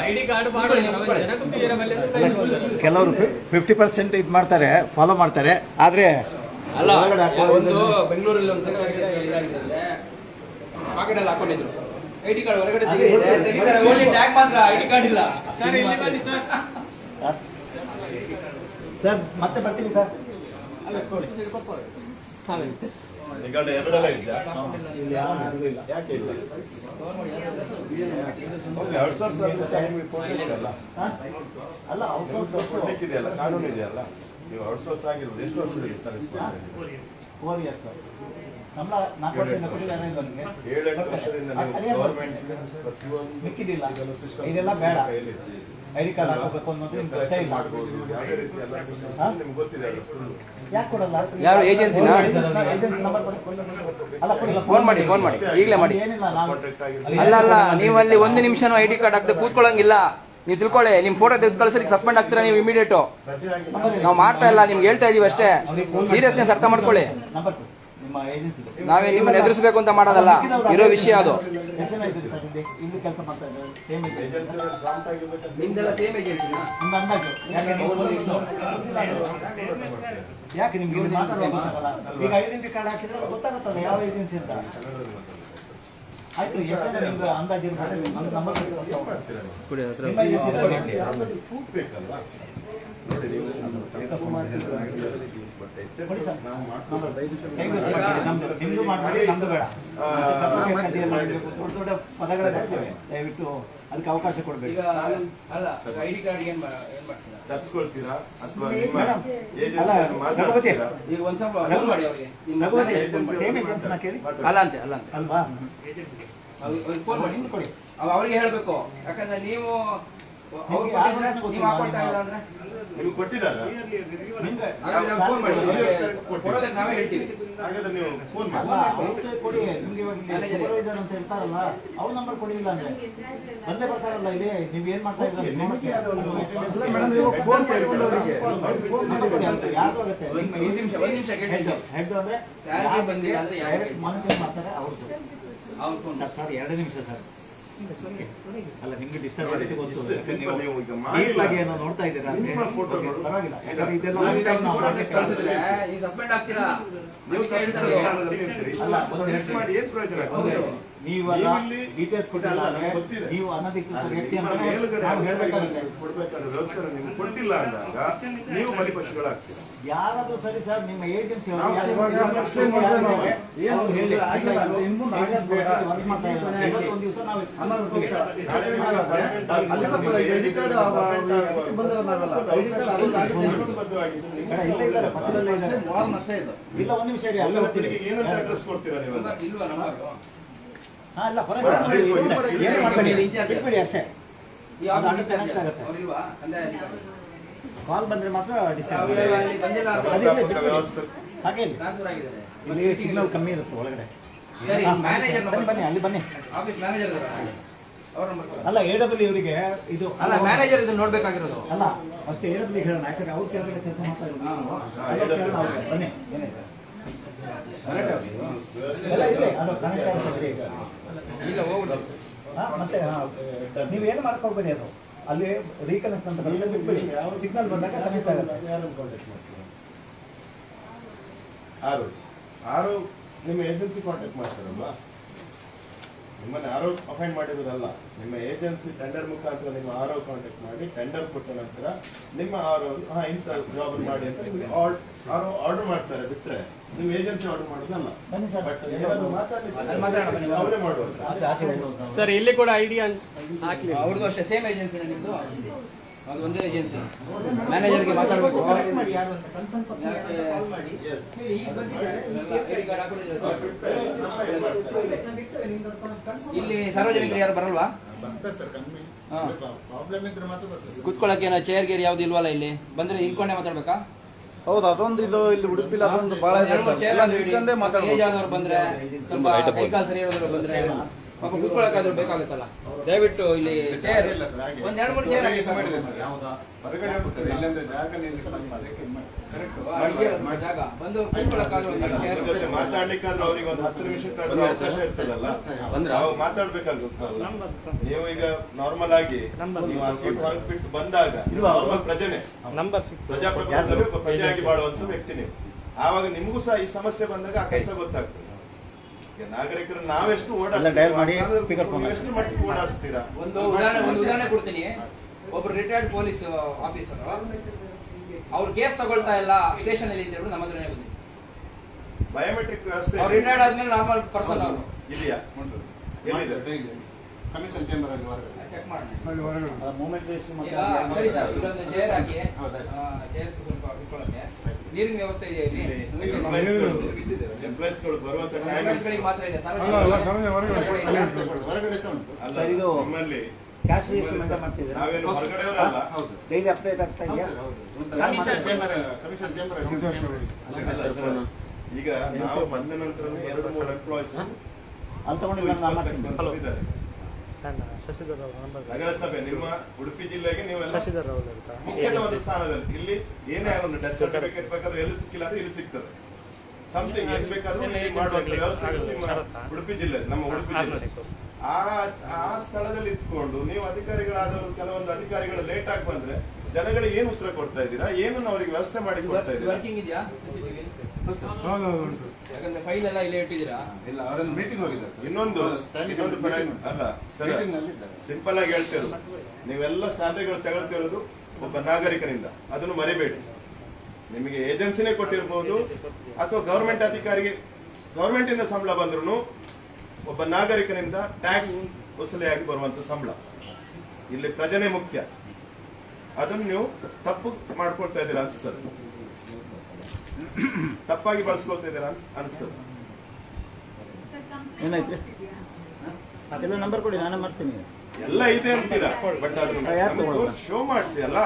ID card ಕೆಲವರು 50% ಇದು ಮಾಡ್ತಾರೆ, ಫಾಲೋ ಮಾಡ್ತಾರೆ. ಆದ್ರೆ ಅಲ್ಲ, ಒಂದು ಬೆಂಗಳೂರಲ್ಲಿ ಒಂದು ಪಾಕೆಟ್ ಅಲ್ಲಿ ಹಾಕೊಂಡಿದ್ರು ಐಡಿ ಕಾರ್ಡ್ ಹೊರಗಡೆ ತೆಗಿತಾರೆ, ಓನ್ಲಿ ಟ್ಯಾಗ್ ಮಾತ್ರ, ಐಡಿ ಕಾರ್ಡ್ ಇಲ್ಲ. ಸರ್ ಇಲ್ಲಿ ಬನ್ನಿ ಸರ್. ಸರ್ ಮತ್ತೆ ಬರ್ತೀನಿ ಸರ್. ಅಲ್ಲ ಔಟ್ಸೋರ್ಸ್ ಕೊಡ್ಲಿಕ್ಕಿದೆಯಲ್ಲ, ಕಾನೂನು ಇದೆಯಲ್ಲ. ನೀವು ಔಟ್ಸೋರ್ಸ್ ಆಗಿರೋದು ಎಷ್ಟು ವರ್ಷದಲ್ಲಿ ಸರ್ವಿಸ್ ಮಾಡ್ತೀರಿ? 4 years ಸರ್. ಸಂಬಳ 4 ವರ್ಷದಿಂದ ಕೊಟ್ಟಿದ್ದಾರೆ ನನಗೆ. 7-8 ವರ್ಷದಿಂದ ನೀವು ಗವರ್ಮೆಂಟ್ ಪ್ರತಿಯೊಂದು ಮಿಕ್ಕಿದಿಲ್ಲ. ಸಿಸ್ಟಮ್ ಇದೆಲ್ಲ ಬೇಡ. ಐಡಿ ಕಾರ್ಡ್ ಹಾಕೋಬೇಕು ಅನ್ನೋದು ನಿಮ್ಗೆ ಗೊತ್ತೇ ಇಲ್ಲ. ಯಾವುದೇ ರೀತಿ ಎಲ್ಲ ಸಿಸ್ಟಮ್ ನಿಮ್ಗೆ ಗೊತ್ತಿದೆ ಅಲ್ಲ? ಯಾಕೆ ಕೊಡಲ್ಲ? ಯಾರು ಏಜೆನ್ಸಿನ? ಏಜೆನ್ಸಿ ನಂಬರ್ ಕೊಡಿ. ಅಲ್ಲ ಕೊಡಿ. ಫೋನ್ ಮಾಡಿ, ಈಗಲೇ ಮಾಡಿ. ಏನಿಲ್ಲ ನಾವು ಅಲ್ಲ, ನೀವು ಅಲ್ಲಿ 1 ನಿಮಿಷನೂ ಐಡಿ ಕಾರ್ಡ್ ಹಾಕದೆ ಕೂತ್ಕೊಳ್ಳಂಗಿಲ್ಲ. ನೀವು ತಿಳ್ಕೊಳ್ಳಿ, ನಿಮ್ ಫೋಟೋ ತೆಗೆದು ಕಳಿಸ್ರಿ, ಸಸ್ಪೆಂಡ್ ಆಗ್ತೀರಾ ನೀವು ಇಮಿಡಿಯೇಟ್. ನಾವು ಮಾಡ್ತಾ ಇಲ್ಲ, ನಿಮ್ಗೆ ಹೇಳ್ತಾ ಇದೀವಿ ಅಷ್ಟೇ. ಸೀರಿಯಸ್ನೆಸ್ ಅರ್ಥ ಮಾಡ್ಕೊಳ್ಳಿ. ನಂಬರ್ ನಿಮ್ಮ ಏಜೆನ್ಸಿ ನಾವೇ ನಿಮ್ಮನ್ನ ಎದುರಿಸಬೇಕು ಅಂತ ಮಾಡೋದಲ್ಲ, ಇರೋ ವಿಷಯ ಅದು. ಎಷ್ಟು ಜನ ಇದ್ದೀರಿ ಸರ್ ಇಲ್ಲಿ ಕೆಲಸ ಮಾಡ್ತಾ ಇದ್ದಾರೆ? ಸೇಮ್ ಏಜೆನ್ಸಿ ಪ್ರಾಂಪ್ಟ್ ಆಗಿರ್ಬೇಕು. ನಿಮ್ದೆಲ್ಲ ಸೇಮ್ ಏಜೆನ್ಸಿನಾ? ಒಂದು ಅಂದಾಜು. ಯಾಕೆ ನೀವು ಯಾಕೆ ನಿಮ್ಗೆ ಇದು ಮಾತಾಡೋದು ಗೊತ್ತಾಗಲ್ಲ? ಈಗ ಐಡೆಂಟಿ ಕಾರ್ಡ್ ಹಾಕಿದ್ರೆ ಗೊತ್ತಾಗುತ್ತಲ್ಲ ಯಾವ ಏಜೆನ್ಸಿ ಅಂತ. ಆಯ್ತು, ಯಾಕಂದ್ರೆ ನಿಮ್ಗೆ ಅಂದಾಜು ಇರ್ಬೋದು. ನನ್ನ ನಂಬರ್ ನಿಮ್ಮ ಏಜೆನ್ಸಿ ಪ್ರೂಫ್ ಬೇಕಲ್ಲ. ನೋಡಿ, ನೀವು ತಪ್ಪು ಮಾಡ್ತಿದ್ರೆ ಕೊಡಿ ಸರ್. ನಾವು ನಿಮ್ದು ಮಾಡ್ಬೇಡಿ, ನಮ್ದು ಬೇಡ. ದೊಡ್ಡ ದೊಡ್ಡ ಪದಗಳ ದಯವಿಟ್ಟು ಅದಕ್ಕೆ ಅವಕಾಶ ಕೊಡ್ಬೇಕು. ಈಗ ಅಲ್ಲ, ಐಡಿ ಕಾರ್ಡ್ ಏನ್ ಮಾಡ್ತೀರಾ? ತರ್ಸ್ಕೊಳ್ತೀರಾ ಅಥವಾ ಈಗ ಒಂದ್ಸಲ ಫೋನ್ ಮಾಡಿ ಅವ್ರಿಗೆ. ಸೇಮ್ ಏಜೆನ್ಸಿನ ಕೇಳಿ. ಅಲ್ಲ ಅಂತೆ ಅಲ್ವಾ? ಅವ್ರಿಗೆ ಫೋನ್ ಮಾಡಿ ಕೊಡಿ. ಅವ್ರಿಗೆ ಹೇಳ್ಬೇಕು. ಯಾಕಂದ್ರೆ ನೀವು ಅವ್ರು ನೀವು ಹಾಕೊಳ್ತಾ ಇಲ್ಲ ಅಂದ್ರೆ ನೀವು ಕೊಟ್ಟಿದ್ದಾರ? ಫೋನ್ ಮಾಡಿ, ಕೊಡೋದಕ್ಕೆ ನಾವೇ ಹೇಳ್ತೀವಿ. ಹಾಗಾದ್ರೆ ನೀವು ಫೋನ್ ಮಾಡಿ. ಕೊಡಿ. ನಿಮ್ಗೆ ಇವಾಗ ಸೂಪರ್ವೈಸರ್ ಅಂತ ಇರ್ತಾರಲ್ಲ, ಅವ್ರ ನಂಬರ್ ಕೊಡಿಲ್ಲ ಅಂದ್ರೆ ಬಂದೇ ಬರ್ತಾರಲ್ಲ ಇಲ್ಲಿ. ನೀವ್ ಏನ್ ಮಾಡ್ತಾ ಇದ್ದೀರಾ? ಒಂದ್ ನಿಮಿಷ ಕೇಳ್ತೀನಿ. ಹೆಡ್ ಅಂದ್ರೆ ಸ್ಯಾಲರಿ ಬಂದಿಲ್ಲ ಅಂದ್ರೆ ಮಾನಿಟರ್ ಮಾಡ್ತಾರೆ ಅವ್ರದ್ದು. ಅವ್ರ ಫೋನ್ ಸರ್ 2 ನಿಮಿಷ ಸರ್. ಅಲ್ಲ, ನಿಮ್ಗೆ ಡಿಸ್ಟರ್ಬ್ ಆಗಿ ಗೊತ್ತು. ನೀವು ಈಗ ಏನೋ ನೋಡ್ತಾ ಇದ್ದೀರಾ? ಫೋಟೋ ಪರವಾಗಿಲ್ಲ. ಯಾಕಂದ್ರೆ ಇದೆಲ್ಲ ಕಳಿಸಿದ್ರೆ ನೀವು ಸಸ್ಪೆಂಡ್ ಆಗ್ತೀರಾ. ನೀವು ಕೇಳ್ತಾರೆ ಅಲ್ಲ, ಮಾಡಿ ಏನ್ ಪ್ರಯೋಜನ? ನೀವಲ್ಲ ಡೀಟೇಲ್ಸ್ ಕೊಟ್ಟಿಲ್ಲ ಅಂದ್ರೆ ನೀವು ಅನಧಿಕೃತ ವ್ಯಕ್ತಿ ಅಂತ ನಾವು ಹೇಳ್ಬೇಕಾಗುತ್ತೆ. ಕೊಡ್ಬೇಕಾದ ವ್ಯವಸ್ಥೆ ನಿಮ್ಗೆ ಕೊಟ್ಟಿಲ್ಲ ಅಂದಾಗ ನೀವು ಬಲಿಪಶುಗಳಾಗ್ತೀರಾ. ಯಾರಾದ್ರೂ ಸರಿ ಸರ್, ನಿಮ್ಮ ಏಜೆನ್ಸಿ ಒಂದು ದಿವಸ ನಾವು ಇಲ್ಲ, 1 ನಿಮಿಷ ಇರಿ. ಏನಂತ ಅಡ್ರೆಸ್ ಕೊಡ್ತೀರಾ ನೀವು? ಇಲ್ವಾ ನಂಬರ್? ಅಲ್ಲ, ಬಿಟ್ಬಿಡಿ ಅಷ್ಟೇ. ಅವ್ರಿಲ್ವಾ? ಕಾಲ್ ಬಂದ್ರೆ ಮಾತ್ರ ಡಿಸ್ಟರ್ಬ್. ವ್ಯವಸ್ಥೆ ಹಾಗೆ ಟ್ರಾನ್ಸ್ಫರ್ ಆಗಿದ್ದಾರೆ. ಇಲ್ಲಿ ಸಿಗ್ನಲ್ ಕಮ್ಮಿ ಇರುತ್ತೆ ಒಳಗಡೆ. ಸರಿ, ಮ್ಯಾನೇಜರ್ ಬನ್ನಿ, ಅಲ್ಲಿ ಬನ್ನಿ. ಆಫೀಸ್ ಮ್ಯಾನೇಜರ್ ಅವ್ರ ನಂಬರ್. ಅಲ್ಲ, AW ಇವರಿಗೆ ಇದು ಅಲ್ಲ, ಮ್ಯಾನೇಜರ್ ಇದನ್ನ ನೋಡ್ಬೇಕಾಗಿರೋದು. ಅಲ್ಲ, ಅಷ್ಟೇ AW ಹೇಳೋಣ. ಯಾಕಂದ್ರೆ ಅವ್ರು ಕೆಳಗಡೆ ಕೆಲಸ ಮಾಡ್ತಾ ಇದ್ರು. ಬನ್ನಿ. ಎಲ್ಲ ಇದೆ, ಅದು ಕನೆಕ್ಟ್ ಆಗ್ತದೆ. ಇಲ್ಲ, ಹೋಗ್ಬಿಡು. ಮತ್ತೆ ನೀವೇನು ಮಾಡ್ಕೋಬೇಡಿ. ಅದು ಅಲ್ಲಿ ರೀಕನೆಕ್ಟ್ ಅಂತ ಬಿಟ್ಬಿಡಿ. ಸಿಗ್ನಲ್ ಬಂದಾಗ ಕನೆಕ್ಟ್ ಆಗುತ್ತೆ. ಯಾರು ನಿಮ್ಮ ಏಜೆನ್ಸಿ ಕಾಂಟ್ಯಾಕ್ಟ್ ಮಾಡ್ತಾರಲ್ವಾ? ನಿಮ್ಮನ್ನ ಯಾರೋ ಅಪಾಯಿಂಟ್ ಮಾಡಿರೋದಲ್ಲ. ನಿಮ್ಮ ಏಜೆನ್ಸಿ ಟೆಂಡರ್ ಮುಖಾಂತರ ನಿಮ್ಮ ಆರೋ ಕಾಂಟ್ಯಾಕ್ಟ್ ಮಾಡಿ ಟೆಂಡರ್ ಕೊಟ್ಟ ನಂತರ ನಿಮ್ಮ ಆರೋ ಇಂಥ ಜಾಬ್ ಮಾಡಿ ಅಂತ ನಿಮಗೆ ಆರ್ಡರ್ ಮಾಡ್ತಾರೆ. ಬಿಟ್ರೆ ನೀವು ಏಜೆನ್ಸಿ ಆರ್ಡರ್ ಮಾಡೋದಲ್ಲ. ಬನ್ನಿ ಸರ್. ಬಟ್ ಏನಾದ್ರು ಮಾತಾಡಲಿಕ್ಕೆ ಅವರೇ ಮಾಡುವುದು. ಸರ್ ಇಲ್ಲಿ ಕೂಡ ಐಡಿ ಹಾಕ್ಲಿ. ಅವ್ರದ್ದು ಅಷ್ಟೇ ಸೇಮ್ ಏಜೆನ್ಸಿನ ನಿಮ್ದು? ಅದು ಒಂದೇ ಏಜೆನ್ಸಿ. ಮ್ಯಾನೇಜರ್ಗೆ ಮಾತಾಡಬೇಕು. ಇಲ್ಲಿ ಸಾರ್ವಜನಿಕರು ಯಾರು ಬರಲ್ವಾ? ಕುತ್ಕೊಳ್ಳಕ್ಕೆ ಏನೋ ಚೇರ್ ಗೇರ್ ಯಾವ್ದು ಇಲ್ವಲ್ಲ? ಇಲ್ಲಿ ಬಂದ್ರೆ ಇನ್ಕೊಂಡೆ ಮಾತಾಡ್ಬೇಕಾ? ಹೌದು, ಅದೊಂದು ಇದು ಇಲ್ಲಿ ಉಡುಪಿಲಿ ಅದೊಂದು ಬಹಳ ಏಜ್ ಆದವ್ರು ಬಂದ್ರೆ, ಸ್ವಲ್ಪ ಕೈಕಾಲು ಸರಿ ಇರೋದ್ರು ಬಂದ್ರೆ ಪಾಪ ಕೂತ್ಕೊಳ್ಳೋಕ್ಕಾದ್ರೂ ಬೇಕಾಗುತ್ತಲ್ಲ. ದಯವಿಟ್ಟು ಇಲ್ಲಿ ಚೇರ್ ಒಂದ್ 2-3 ಚೇರ್ ಹಾಕಿ ಸರ್. ಹೊರಗಡೆ ಉಂಟು ಸರ್, ಇಲ್ಲಂದ್ರೆ ಜಾಗ ನಿಲ್ಲಿಸಿ ಸ್ವಲ್ಪ ಅದಕ್ಕೆ ಇದು ಮಾಡಿ. ಕರೆಕ್ಟ್ ಜಾಗ ಬಂದು ಕೂತ್ಕೊಳ್ಳೋಕ್ಕಾದ್ರೂ ಒಂದು ಚೇರ್. ಜೊತೆ ಮಾತಾಡ್ಲಿಕ್ಕಾದ್ರೂ ಅವ್ರಿಗೆ ಒಂದು 10 ನಿಮಿಷಕ್ಕಾದ್ರೂ ಅವಕಾಶ ಇರ್ತದಲ್ಲ, ನಾವು ಮಾತಾಡ್ಬೇಕಾಗುತ್ತಲ್ಲ. ನೀವು ಈಗ ನಾರ್ಮಲ್ ಆಗಿ ನೀವು ಆ ಸೀಟ್ ಹೊರಗೆ ಬಿಟ್ಟು ಬಂದಾಗ ನಾರ್ಮಲ್ ಪ್ರಜೆನೆ, ಪ್ರಜಾಪ್ರಭುತ್ವದಲ್ಲಿ ಒಬ್ಬ ಪ್ರಜೆಯಾಗಿ ಬಾಳುವಂತ ವ್ಯಕ್ತಿ ನೀವು. ಆವಾಗ ನಿಮಗೂ ಸಹ ಈ ಸಮಸ್ಯೆ ಬಂದಾಗ ಆ ಕಷ್ಟ ಗೊತ್ತಾಗ್ತದೆ. ಈಗ ನಾಗರಿಕರು ನಾವೆಷ್ಟು ಡಯಲ್ ಮಾಡಿ, ಸ್ಪೀಕರ್ ಫೋನ್ ಎಷ್ಟು ಮಟ್ಟಿಗೆ ಓಡಾಡ್ತೀರಾ? ಒಂದು ಉದಾಹರಣೆ ಕೊಡ್ತೀನಿ. ಒಬ್ರು ರಿಟೈರ್ಡ್ ಪೊಲೀಸ್ ಆಫೀಸರ್ ಅವ್ರು ಕೇಸ್ ತಗೊಳ್ತಾ ಇಲ್ಲ ಸ್ಟೇಷನ್ ಅಲ್ಲಿ ಅಂತ ಹೇಳಿ ನಮ್ಮ ಹತ್ರನೇ ಬಂದಿದೆ. ಬಯೋಮೆಟ್ರಿಕ್ ವ್ಯವಸ್ಥೆ ಅವ್ರು ರಿಟೈರ್ಡ್ ಆದ್ಮೇಲೆ ನಾರ್ಮಲ್ ಪರ್ಸನ್ ಅವರು ಇದೆಯಾ? ಉಂಟು. ಎಲ್ಲಿದೆ? ಡೈಲಿ ಕಮಿಷನ್ ಚೇಂಬರ್ ಅಲ್ಲಿ ಹೊರಗಡೆ. ಚೆಕ್ ಮಾಡಿ. ಮೂಮೆಂಟ್ ರಿಜಿಸ್ಟರ್ ಈಗ ಸರಿ ಸರ್, ಇಲ್ಲೊಂದು ಚೇರ್ ಹಾಕಿ. ಹೌದಾ? ಚೇರ್ಸ್ ಸ್ವಲ್ಪ ಇಟ್ಕೊಳ್ಳೋಕೆ ನೀರಿನ ವ್ಯವಸ್ಥೆ ಇದೆ ಇಲ್ಲಿ. ಎಂಪ್ಲಾಯ್ಸ್ಗಳು ಬರುವಂತ ಎಂಪ್ಲಾಯ್ಸ್ಗಳಿಗೆ ಮಾತ್ರ ಇದೆ ಸರ್. ಹೊರಗಡೆ ಸಹ ಉಂಟು. ಅಲ್ಲ, ಸರ್, ಇದು ನಮ್ಮಲ್ಲಿ ಕ್ಯಾಶ್ ರಿಜಿಸ್ಟರ್ ಮೇಂಟೈನ್ ಮಾಡ್ತಿದ್ದೀರಾ? ನಾವೇನು ಹೊರಗಡೆಯವರಲ್ಲ. ಹೌದು. ಡೈಲಿ ಅಪ್ಡೇಟ್ ಆಗ್ತಾ ಇದೆಯಾ? ಹೌದು ಸರ್, ಹೌದು. ಒಂಥರ ಕಮಿಷನ್ ಚೇಂಬರ್ ಈಗ ನಾವು ಬಂದ ನಂತರ 2-3 ಎಂಪ್ಲಾಯ್ಸ್ ಅಲ್ಲಿ ತಗೊಂಡಿಲ್ಲ ನಾನು ಮಾಡ್ತೀನಿ. ನಗರಸಭೆ ನಿಮ್ಮ ಉಡುಪಿ ಜಿಲ್ಲೆಗೆ ನೀವೆಲ್ಲ ಮುಖ್ಯದ ಒಂದು ಸ್ಥಾನದಲ್ಲಿ. ಇಲ್ಲಿ ಏನೇ ಒಂದು ಡೆತ್ ಸರ್ಟಿಫಿಕೇಟ್ ಬೇಕಾದ್ರೆ ಎಲ್ಲಿ ಸಿಕ್ಕಿಲ್ಲ ಅಂದ್ರೆ ಇಲ್ಲಿ ಸಿಗ್ತದೆ. ಸಮಥಿಂಗ್ ಏನ್ ಬೇಕಾದ್ರೂ ಇಲ್ಲಿ ಮಾಡುವಂತ ವ್ಯವಸ್ಥೆಗಳು ನಿಮ್ಮ ಉಡುಪಿ ಜಿಲ್ಲೆ, ನಮ್ಮ ಉಡುಪಿ ಜಿಲ್ಲೆ. ಆ ಸ್ಥಳದಲ್ಲಿ ಇಟ್ಕೊಂಡು ನೀವು ಅಧಿಕಾರಿಗಳಾದವರು, ಕೆಲವೊಂದು ಅಧಿಕಾರಿಗಳು ಲೇಟ್ ಆಗಿ ಬಂದ್ರೆ ಜನಗಳಿಗೆ ಏನು ಉತ್ತರ ಕೊಡ್ತಾ ಇದ್ದೀರಾ? ಏನನ್ನು ಅವರಿಗೆ ವ್ಯವಸ್ಥೆ ಮಾಡಿ ಕೊಡ್ತಾ ಇದ್ದೀರಾ? ವರ್ಕಿಂಗ್ ಇದೆಯಾ CCTV? ಯಾಕಂದ್ರೆ ಫೈಲ್ ಎಲ್ಲ ಇಲ್ಲೇ ಇಟ್ಟಿದ್ದೀರಾ? ಇಲ್ಲ, ಅವರನ್ನು ಮೀಟಿಂಗ್ ಹೋಗಿದ್ದಾರೆ ಸರ್. ಇನ್ನೊಂದು ಅಲ್ಲ ಸರ್, ಮೀಟಿಂಗ್ ನಲ್ಲಿ ಇದ್ದಾರೆ. ಸಿಂಪಲ್ ಆಗಿ ಹೇಳ್ತಿರೋದು, ನೀವೆಲ್ಲ ಸ್ಯಾಲರಿಗಳು ತಗೊಳ್ತಿರೋದು ಒಬ್ಬ ನಾಗರಿಕನಿಂದ, ಅದನ್ನು ಮರಿಬೇಡಿ. ನಿಮಗೆ ಏಜೆನ್ಸಿನೇ ಕೊಟ್ಟಿರ್ಬೋದು ಅಥವಾ ಗವರ್ಮೆಂಟ್ ಅಧಿಕಾರಿಗೆ ಗವರ್ಮೆಂಟ್ ಇಂದ ಸಂಬಳ ಬಂದ್ರು ಒಬ್ಬ ನಾಗರಿಕನಿಂದ ಟ್ಯಾಕ್ಸ್ ವಸೂಲಿಯಾಗಿ ಬರುವಂತ ಸಂಬಳ. ಇಲ್ಲಿ ಪ್ರಜೆನೇ ಮುಖ್ಯ. ಅದನ್ನು ನೀವು ತಪ್ಪು ಮಾಡ್ಕೊಳ್ತಾ ಇದ್ದೀರಾ ಅನಿಸ್ತದೆ, ತಪ್ಪಾಗಿ ಬಳಸ್ಕೊಳ್ತಾ ಇದ್ದೀರಾ ಅನಿಸ್ತದೆ. ಏನಾಯ್ತು? ಎಲ್ಲ ನಂಬರ್ ಕೊಡಿ, ನಾನೇ ಮಾಡ್ತೀನಿ. ಎಲ್ಲ ಇದೆ ಅಂತೀರಾ, ಬಟ್ ಅದನ್ನು ಶೋ ಮಾಡಿಸಿ ಅಲ್ಲ.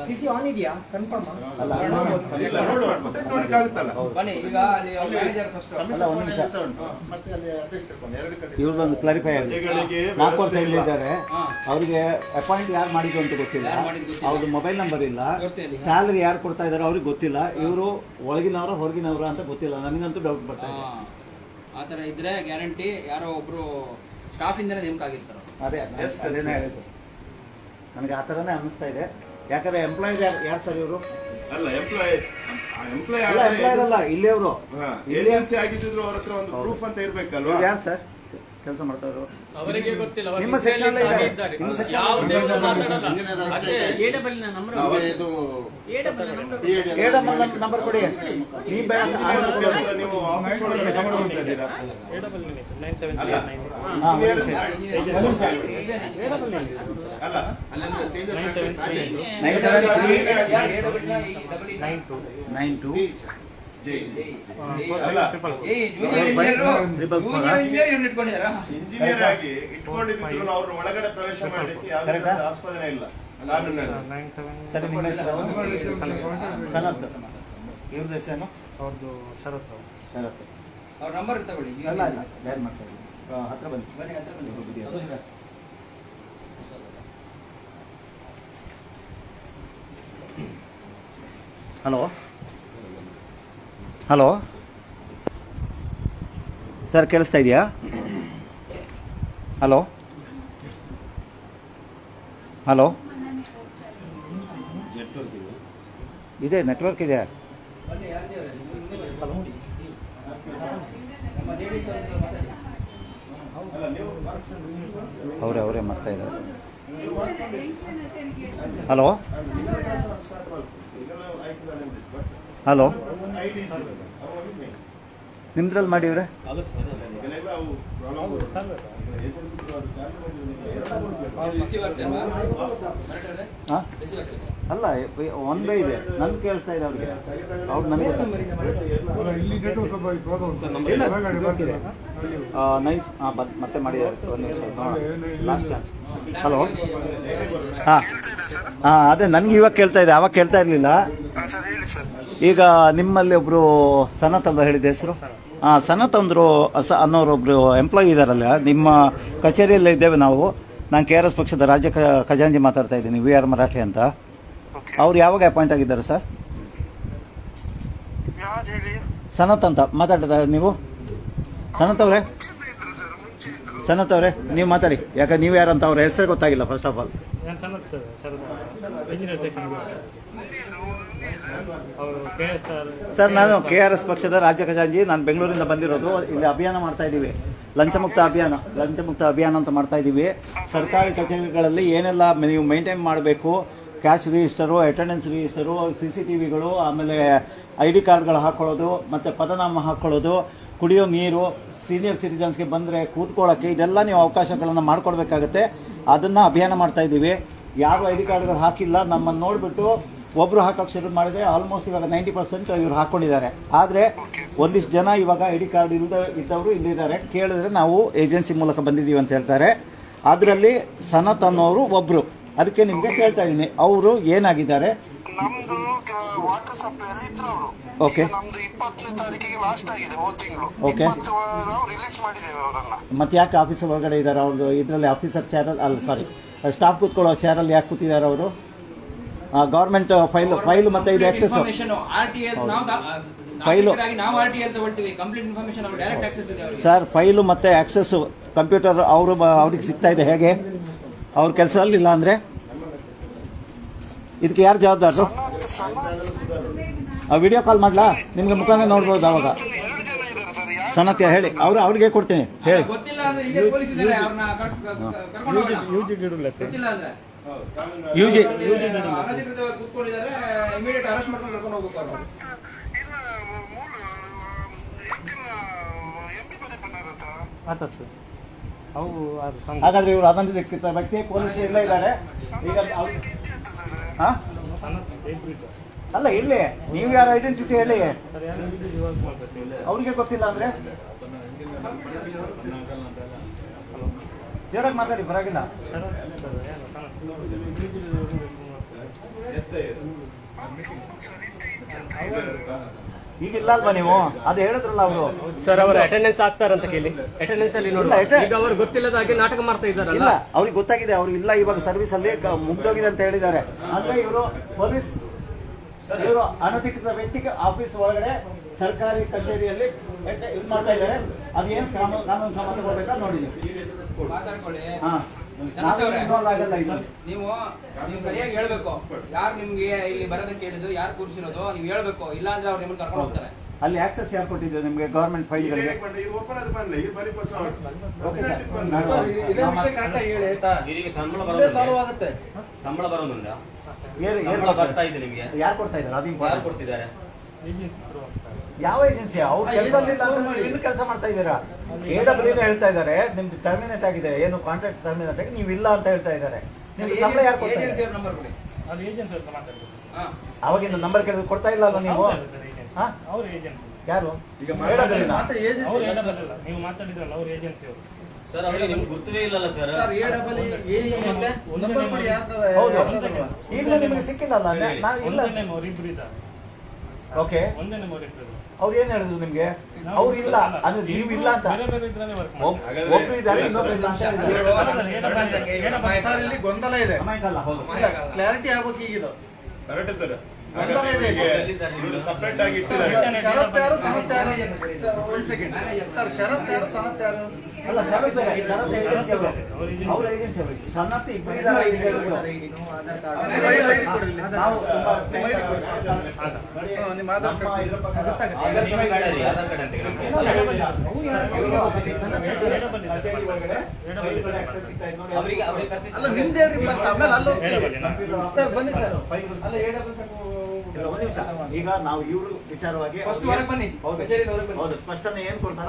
ಸಿಸಿ ಆನ್ ಇದೆಯಾ ಕನ್ಫರ್ಮ್? ಅಲ್ಲ, ಇಲ್ಲ, ನೋಡಕ್ಕಾಗುತ್ತಲ್ಲ. ಬನ್ನಿ ಈಗ ಅಲ್ಲಿ ಮ್ಯಾನೇಜರ್ ಫಸ್ಟ್. ಅಲ್ಲ, ಒಂದು ನಿಮಿಷ. ಸಹ ಉಂಟು. ಮತ್ತೆ ಅಲ್ಲಿ ಅಧ್ಯಕ್ಷರು ಬಂದು 2 ಕಡೆ ಇವ್ರದೊಂದು ಕ್ಲಾರಿಫೈ ಆಗಿದೆ. ಪ್ರಜೆಗಳಿಗೆ 4 ವರ್ಷ ವ್ಯವಸ್ಥೆ ಇಲ್ಲ. ಇಲ್ಲಿದ್ದಾರೆ. ಅವ್ರಿಗೆ ಅಪಾಯಿಂಟ್ ಯಾರು ಮಾಡಿದ್ರು ಅಂತ ಗೊತ್ತಿಲ್ಲ. ಯಾರು ಮಾಡಿದ್ದು ಗೊತ್ತಿಲ್ಲ. ಅವ್ರದ್ದು ಮೊಬೈಲ್ ನಂಬರ್ ಇಲ್ಲ. ತೋರಿಸ್ತೀನಿ. ಸ್ಯಾಲರಿ ಯಾರು ಕೊಡ್ತಾ ಇದಾರೆ ಅವ್ರಿಗೆ ಗೊತ್ತಿಲ್ಲ. ಇವರು ಒಳಗಿನವರ ಹೊರಗಿನವರ ಅಂತ ಗೊತ್ತಿಲ್ಲ. ನನಗಂತೂ ಡೌಟ್ ಬರ್ತಾ ಇದೆ. ಆ ತರ ಇದ್ರೆ ಗ್ಯಾರಂಟಿ ಯಾರೋ ಒಬ್ರು ಸ್ಟಾಫ್ ಇಂದನೇ ನೇಮಕ ಆಗಿರ್ತಾರ. ಅದೇ Yes, ಅದೇನೇ yes. ಹೇಳಿದ್ದು. ನನಗೆ ಆ ಥರನೇ ಅನ್ನಿಸ್ತಾ ಇದೆ. ಯಾಕಂದ್ರೆ ಎಂಪ್ಲಾಯೀಸ್ ಯಾರು ಸರ್ ಇವರು? ಅಲ್ಲ, ಎಂಪ್ಲಾಯ್ ಅಲ್ಲ, ಎಂಪ್ಲಾಯರ್ ಅಲ್ಲ, ಇಲ್ಲಿ ಅವರು. ಏಜೆನ್ಸಿ ಆಗಿದ್ರು ಅವ್ರ ಹತ್ರ ಒಂದು ಪ್ರೂಫ್ ಅಂತ ಇರ್ಬೇಕಲ್ವಾ? ಯಾರು ಸರ್ ಕೆಲಸ ಮಾಡ್ತಾ ಇದ್ರು? ಅವರಿಗೆ ಗೊತ್ತಿಲ್ಲ, ಅವರು ನಿಮ್ಮ ಹಿಂಸೆಯಲ್ಲಿ section ಅಲ್ಲಿ ಇದ್ದಾರೆ. ನಿಮ್ಮ section ಯಾವುದೇ ಒಬ್ಬರು ಮಾತಾಡಲ್ಲ. ಇಂಜಿನಿಯರ್ ಅಷ್ಟೇ. ಅದೇ ನಾವೇ ಇದು ಏಡಮ್ಮ ನಂಬರ್ ಕೊಡಿ. ನೀ ಬೇಡ ಆನ್ಸರ್ ಕೊಡಿ. ನೀವು ಆಫೀಸ್ ಒಳಗಡೆ ಗಮನಿಸ್ತಾ ಇದ್ದೀರಾ? ಅಲ್ಲ, ಹಾ, engineer- ಒಂದು ನಿಮಿಷ. ಅಲ್ಲ, ಅಲ್ಲಿಂದ ಚೇಂಜಸ್ ಆಗ್ತದೆ. 9792 ಅಲ್ಲ, ಇಂಜಿನಿಯರ್ ಆಗಿ ಇಟ್ಕೊಂಡಿದ್ರು ಅವ್ರನ್ನ ಒಳಗಡೆ ಪ್ರವೇಶ ಮಾಡಲಿಕ್ಕೆ ಯಾವುದೇ ಆಸ್ಪದನೆ ಇಲ್ಲ ಕಾನೂನಲ್ಲಿ. ಸರಿ, ನಿಮ್ಮ ಹೆಸರು? ಸನತ್. ಇವ್ರ ಹೆಸರೇನು? ಅವ್ರದ್ದು ಶರತ್. ಶರತ್. ಅವ್ರ ನಂಬರ್ ತಗೊಳ್ಳಿ. ಅಲ್ಲ, ಅಲ್ಲ, ಯಾರು ಮಾಡ್ತಾರೆ? ಹತ್ರ ಬನ್ನಿ. ಬನ್ನಿ, ಹತ್ರ ಬನ್ನಿ. ಹಲೋ ಹಲೋ ಸರ್, ಕೇಳಿಸ್ತಾ ಇದೆಯಾ? ಹಲೋ ಹಲೋ, ಇದೆ, ನೆಟ್ವರ್ಕ್ ಇದೆ. ಬನ್ನಿ, ಯಾರ್ದೇವ್ರೆ? ಮುಂದೆ ಬನ್ನಿ. ನಮ್ಮ ಲೇಡೀಸ್ ಅವ್ರದ್ದು ಮಾತಾಡಿ. ಅಲ್ಲ, ನೀವು ಅವರೇ ಮಾಡ್ತಾ ಇದ್ದಾರೆ. ಹಲೋ ಹಲೋ, ನಿಮ್ದ್ರಲ್ಲಿ ಮಾಡಿವ್ರೆ? ರಿಸೀವ್ ಆಗ್ತಲ್ವಾ? ಹಾಂ, ರಿಸೀವ್ ಆಗ್ತದೆ. ಅಲ್ಲ, ಒಂದೇ ಇದೆ. ನನ್ಗೆ ಕೇಳಿಸ್ತಾ ಇದೆ ಅವ್ರಿಗೆ. ಅವ್ರು ನನಗೆ ನೈಸ್. ಹಾಂ, ಮತ್ತೆ ಮಾಡಿದ್ದಾರೆ. ಒಂದು ನಿಮಿಷ, ಲಾಸ್ಟ್ ಚಾನ್ಸ್. ಹಲೋ, ಹಾಂ ಹಾಂ, ಅದೇ ನನಗೆ ಇವಾಗ ಕೇಳ್ತಾ ಇದೆ, ಅವಾಗ ಕೇಳ್ತಾ ಇರಲಿಲ್ಲ. ಈಗ ನಿಮ್ಮಲ್ಲಿ ಒಬ್ರು ಸನತ್ ಅಲ್ವಾ ಹೇಳಿದ ಹೆಸರು? ಸನತ್ ಅಂದರು ಅನ್ನೋರೊಬ್ರು ಎಂಪ್ಲಾಯಿ ಇದ್ದಾರಲ್ಲ ನಿಮ್ಮ ಕಚೇರಿಯಲ್ಲೇ ಇದ್ದೇವೆ ನಾವು. ನಾನು KRS ಪಕ್ಷದ ರಾಜ್ಯ ಖಜಾಂಚಿ ಮಾತಾಡ್ತಾ ಇದ್ದೀನಿ, VR ಮರಾಠೆ ಅಂತ. ಅವ್ರು ಯಾವಾಗ ಅಪಾಯಿಂಟ್ ಆಗಿದ್ದಾರೆ ಸರ್? ಸನತ್ ಅಂತ ಮಾತಾಡ್ತಾ ನೀವು? ಸನತ್ ಅವರೇ ನೀವು ಮಾತಾಡಿ, ಯಾಕಂದ್ರೆ ನೀವು ಯಾರಂತ ಅವ್ರ ಹೆಸರು ಗೊತ್ತಾಗಿಲ್ಲ ಫಸ್ಟ್ ಆಫ್ ಆಲ್. ಸರ್ ನಾನು KRS ಪಕ್ಷದ ರಾಜ್ಯ ಖಜಾಂಚಿ, ನಾನು ಬೆಂಗಳೂರಿಂದ ಬಂದಿರೋದು. ಇಲ್ಲಿ ಅಭಿಯಾನ ಮಾಡ್ತಾ ಇದ್ದೀವಿ, ಲಂಚಮುಕ್ತ ಅಭಿಯಾನ ಅಂತ ಮಾಡ್ತಾ ಇದ್ದೀವಿ. ಸರ್ಕಾರಿ ಕಚೇರಿಗಳಲ್ಲಿ ಏನೆಲ್ಲ ನೀವು ಮೇಂಟೈನ್ ಮಾಡಬೇಕು, ಕ್ಯಾಶ್ ರಿಜಿಸ್ಟರು, ಅಟೆಂಡೆನ್ಸ್ ರಿಜಿಸ್ಟರು, CCTVಗಳು, ಆಮೇಲೆ ID ಕಾರ್ಡ್ಗಳು ಹಾಕೊಳ್ಳೋದು, ಮತ್ತು ಪದನಾಮ ಹಾಕೊಳ್ಳೋದು, ಕುಡಿಯೋ ನೀರು, ಸೀನಿಯರ್ ಸಿಟಿಜನ್ಸ್ಗೆ ಬಂದರೆ ಕೂತ್ಕೊಳ್ಳೋಕ್ಕೆ, ಇದೆಲ್ಲ ನೀವು ಅವಕಾಶಗಳನ್ನು ಮಾಡಿಕೊಡ್ಬೇಕಾಗತ್ತೆ. ಅದನ್ನು ಅಭಿಯಾನ ಮಾಡ್ತಾ ಇದ್ದೀವಿ. ಯಾರು ID ಕಾರ್ಡ್ಗಳು ಹಾಕಿಲ್ಲ ನಮ್ಮನ್ನು ನೋಡಿಬಿಟ್ಟು ಒಬ್ಬರು ಹಾಕೋಕ್ಕೆ ಶುರು ಮಾಡಿದೆ. ಆಲ್ಮೋಸ್ಟ್ ಇವಾಗ 90% ಇವ್ರು ಹಾಕ್ಕೊಂಡಿದ್ದಾರೆ. ಆದರೆ ಒಂದಿಷ್ಟು ಜನ ಇವಾಗ ID ಕಾರ್ಡ್ ಇದ್ದವರು ಇಲ್ಲಿದ್ದಾರೆ. ಕೇಳಿದ್ರೆ ನಾವು ಏಜೆನ್ಸಿ ಮೂಲಕ ಬಂದಿದ್ದೀವಿ ಅಂತ ಹೇಳ್ತಾರೆ. ಅದರಲ್ಲಿ ಸನತ್ ಅನ್ನೋರು ಒಬ್ಬರು. ಅದಕ್ಕೆ ನಿಮಗೆ ಕೇಳ್ತಾ ಇದ್ದೀನಿ, ಅವರು ಏನಾಗಿದ್ದಾರೆ? ನಮ್ದು ವಾಟರ್ ಸಪ್ಲೈ ಅಲ್ಲಿ ಇದ್ರು ಅವರು. ಓಕೆ, ನಮ್ದು 20ನೇ ತಾರೀಕಿಗೆ ಲಾಸ್ಟ್ ಆಗಿದೆ ಹೋದ ತಿಂಗಳು. ಓಕೆ, ನಾವು ರಿಲೀಸ್ ಮಾಡಿದ್ದೇವೆ ಅವರನ್ನ. ಮತ್ತೆ ಯಾಕೆ ಆಫೀಸ್ ಒಳಗಡೆ ಇದ್ದಾರೆ? ಅವ್ರದ್ದು ಇದರಲ್ಲಿ ಆಫೀಸರ್ ಚೇರಲ್ಲಿ ಅಲ್ಲ, ಸಾರಿ, ಸ್ಟಾಫ್ ಕೂತ್ಕೊಳ್ಳೋ ಚೇರಲ್ಲಿ ಯಾಕೆ ಕೂತಿದ್ದಾರೆ ಅವರು? ಗೌರ್ಮೆಂಟ್ ಫೈಲ್ ಮತ್ತೆ ಇದು ಆಕ್ಸೆಸ್ ಫೈಲು ಸರ್, ಫೈಲು ಮತ್ತೆ ಆಕ್ಸೆಸ್ ಕಂಪ್ಯೂಟರ್ ಅವ್ರಿಗೆ ಸಿಗ್ತಾ ಇದೆ. ಹೇಗೆ ಅವ್ರ ಕೆಲಸದಲ್ಲಿ ಇಲ್ಲ ಅಂದ್ರೆ ಇದಕ್ಕೆ ಯಾರು ಜವಾಬ್ದಾರರು? ವಿಡಿಯೋ ಕಾಲ್ ಮಾಡ್ಲಾ? ನಿಮ್ಗೆ ಮುಖಾನೇ ನೋಡ್ಬೋದು ಅವಾಗ. ಸನತ್ಯ ಹೇಳಿ, ಅವ್ರಿಗೆ ಕೊಡ್ತೀನಿ ಹೇಳಿ. UG ಹಾಗಾದ್ರೆ ಇವರು ಅದನ್ನ ವ್ಯಕ್ತಿ ಪೊಲೀಸ್ ಎಲ್ಲ ಇದ್ದಾರೆ ಈಗ. ಅಲ್ಲ, ಇಲ್ಲಿ ನೀವು ಯಾರ ಐಡೆಂಟಿಟಿ ಹೇಳಿ, ಅವ್ರಿಗೆ ಗೊತ್ತಿಲ್ಲ ಅಂದ್ರೆ ಜೋರಾಗಿ ಮಾತಾಡಿ, ಬರಾಗಿಲ್ಲ. ಈಗಿಲ್ಲ ಅಲ್ವಾ ನೀವು? ಅದು ಹೇಳಿದ್ರಲ್ಲ ಅವರು. ಸರ್ ಅವರ ಅಟೆಂಡೆನ್ಸ್ ಆಗ್ತಾರಂತ ಕೇಳಿ, ಅಟೆಂಡೆನ್ಸ್ ಅಲ್ಲಿ ನೋಡಿ. ಈಗ ಅವ್ರು ಗೊತ್ತಿಲ್ಲದ ಹಾಗೆ ನಾಟಕ ಮಾಡ್ತಾ ಇದ್ದಾರಲ್ಲ. ಇಲ್ಲ, ಅವ್ರಿಗೆ ಗೊತ್ತಾಗಿದೆ, ಅವ್ರು ಇಲ್ಲ ಇವಾಗ ಸರ್ವಿಸ್ ಅಲ್ಲಿ ಮುಗ್ದೋಗಿದೆ ಅಂತ ಹೇಳಿದ್ದಾರೆ. ಅಂದ್ರೆ ಇವರು ಪೊಲೀಸ್, ಇವರು ಅನಧಿಕೃತ ವ್ಯಕ್ತಿಗೆ ಆಫೀಸ್ ಒಳಗಡೆ ಸರ್ಕಾರಿ ಕಚೇರಿಯಲ್ಲಿ ಇದು ಮಾಡ್ತಾ ಇದ್ದಾರೆ. ಅದೇನು ಕಾನೂನು ಕ್ರಮ ತಗೋಬೇಕಾ ನೋಡಿ. ನೀವು ಸರಿಯಾಗಿ ಹೇಳ್ಬೇಕು, ಯಾರು ನಿಮ್ಗೆ ಇಲ್ಲಿ ಬರೋದಕ್ಕೆ ಹೇಳಿದ್ರು, ಯಾರು ಕೂರಿಸಿರೋದು ನೀವು ಹೇಳ್ಬೇಕು. ಇಲ್ಲ ಅಂದ್ರೆ ಅವ್ರು ನಿಮ್ಮನ್ನ ಕರ್ಕೊಂಡು ಹೋಗ್ತಾರೆ. ಅಲ್ಲಿ ಆಕ್ಸೆಸ್ ಯಾರು ಕೊಟ್ಟಿದ್ರು ನಿಮ್ಗೆ ಗವರ್ಮೆಂಟ್ ಫೈಲ್ಗಳಿಗೆ? ಸಂಬಳ ಬರೋದಿಲ್ಲ, ಯಾರು ಕೊಡ್ತಾ ಇದ್ದಾರೆ? ಅದು ಯಾರು ಕೊಡ್ತಿದ್ದಾರೆ? ಯಾವ ಏಜೆನ್ಸಿ? ಅವ್ರ ಕೆಲಸ ಮಾಡ್ತಾ ಇದ್ದೀರಾ? KWD ಹೇಳ್ತಾ ಇದ್ದಾರೆ ನಿಮ್ದು ಟರ್ಮಿನೇಟ್ ಆಗಿದೆ, ಏನು ಕಾಂಟ್ರಾಕ್ಟ್ ಟರ್ಮಿನೇಟ್ ಆಗಿ ನೀವು ಇಲ್ಲ ಅಂತ ಹೇಳ್ತಾ ಇದ್ದಾರೆ. ನಿಮ್ಗೆ ಸಂಬಳ ಯಾರು ಕೊಡ್ತಾ ಇದ್ದಾರೆ? ಅವಾಗಿಂದ ನಂಬರ್ ಕೇಳಿದ್ರೆ ಕೊಡ್ತಾ ಇಲ್ಲ ಅಲ್ಲ ನೀವು? ಯಾರು? ನೀವು ಮಾತಾಡಿದ್ರಲ್ಲ ಅವ್ರ ಏಜೆನ್ಸಿ ಅವರು. ಸರ್ ಅವರಿಗೆ ನಿಮ್ಗೆ ಗುರ್ತವೇ ಇಲ್ಲಲ್ಲ ಸರ್. ಈಗ ನಿಮಗೆ ಸಿಕ್ಕಿಲ್ಲ ಅಲ್ಲ? ಓಕೆ, ಅವ್ರು ಏನ್ ಹೇಳಿದ್ರು ನಿಮ್ಗೆ? ಅವ್ರು ಇಲ್ಲ ಅಂದ್ರೆ ನೀವು ಇಲ್ಲ ಅಂತ. ಒಬ್ರು ಇದ್ದಾರೆ, ಇನ್ನೊಬ್ರು ಇಲ್ಲ ಅಂತ ಇಲ್ಲಿ ಗೊಂದಲ ಇದೆ, ಕ್ಲಾರಿಟಿ ಆಗ್ಬೇಕು ಈಗಿದು. ಕರೆಕ್ಟ್ ಸರ್, ಸಪರೇಟ್ ಆಗಿ ಶರತ್ ಯಾರು ಸನತ್ ಯಾರು? ಸರ್ ಶರತ್ ಯಾರು ಸನತ್ ಯಾರು? ಅಲ್ಲ, ಶರತ್ ಏಜೆನ್ಸಿ ಅವರು, ಅವ್ರ ಏಜೆನ್ಸಿ ಅವರು. ಸನತ್ ಇಬ್ಬರು ನಿಮ್ಮ ಆಧಾರ್ ಅಲ್ಲ ನಿಮ್ದು ಹೇಳ್ರಿ ಫಸ್ಟ್, ಆಮೇಲೆ ಅಲ್ಲೂ ಸರ್ ಬನ್ನಿ ಸರ್. ಅಲ್ಲ ಈಗ ನಾವು ಇವರು ವಿಚಾರವಾಗಿ ಹೌದು ಸ್ಪಷ್ಟನೆ ಏನ್ ಕೊಡ್ತಾರ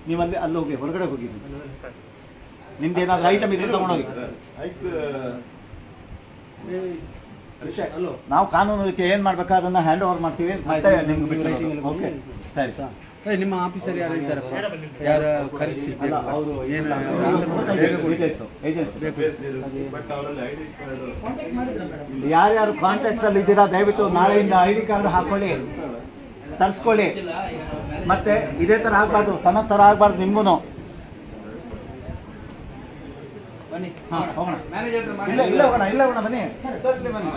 ನೀವಲ್ಲಿ ಅಲ್ಲಿ ಹೋಗಿ ಹೊರಗಡೆ ಹೋಗಿದ್ವಿ. ನಿಮ್ದು ಏನಾದ್ರು ಐಟಮ್ ಇದ್ರೆ ತಗೊಂಡೋಗಿ. ನಾವು ಕಾನೂನು ರೀತಿ ಏನ್ ಮಾಡ್ಬೇಕು ಅದನ್ನ ಹ್ಯಾಂಡ್ ಓವರ್ ಮಾಡ್ತೀವಿ. ಮತ್ತೆ ನಿಮ್ಗೆ ಬಿಟ್ಟು ಓಕೆ ಸರಿ. ನಿಮ್ಮ ಆಫೀಸರ್ ಯಾರು ಇದ್ದಾರೆ? ಯಾರು ಕರೆಸಿ ಅವರು ಏನು ಯಾರ್ಯಾರು ಕಾಂಟ್ಯಾಕ್ಟ್ ಅಲ್ಲಿ ಇದ್ದೀರಾ ದಯವಿಟ್ಟು ನಾಳೆಯಿಂದ ID ಕಾರ್ಡ್ ಹಾಕೊಳ್ಳಿ. ತರಿಸ್ಕೊಳ್ಳಿ. ಮತ್ತೆ ಇದೇ ತರ ಆಗ್ಬಾರ್ದು, ಸನತ್ ತರ ಆಗ್ಬಾರ್ದು ನಿಮ್ಗೂನು. ಬನ್ನಿ ಹಾ, ಹೋಗೋಣ. ಮ್ಯಾನೇಜರ್ ಹತ್ರ ಇಲ್ಲ ಮಾತಾಡಿ. ಇಲ್ಲ ಹೋಗೋಣ, ಇಲ್ಲ ಹೋಗೋಣ, ಬನ್ನಿ ಸರ್, ಇಲ್ಲಿ ಬನ್ನಿ.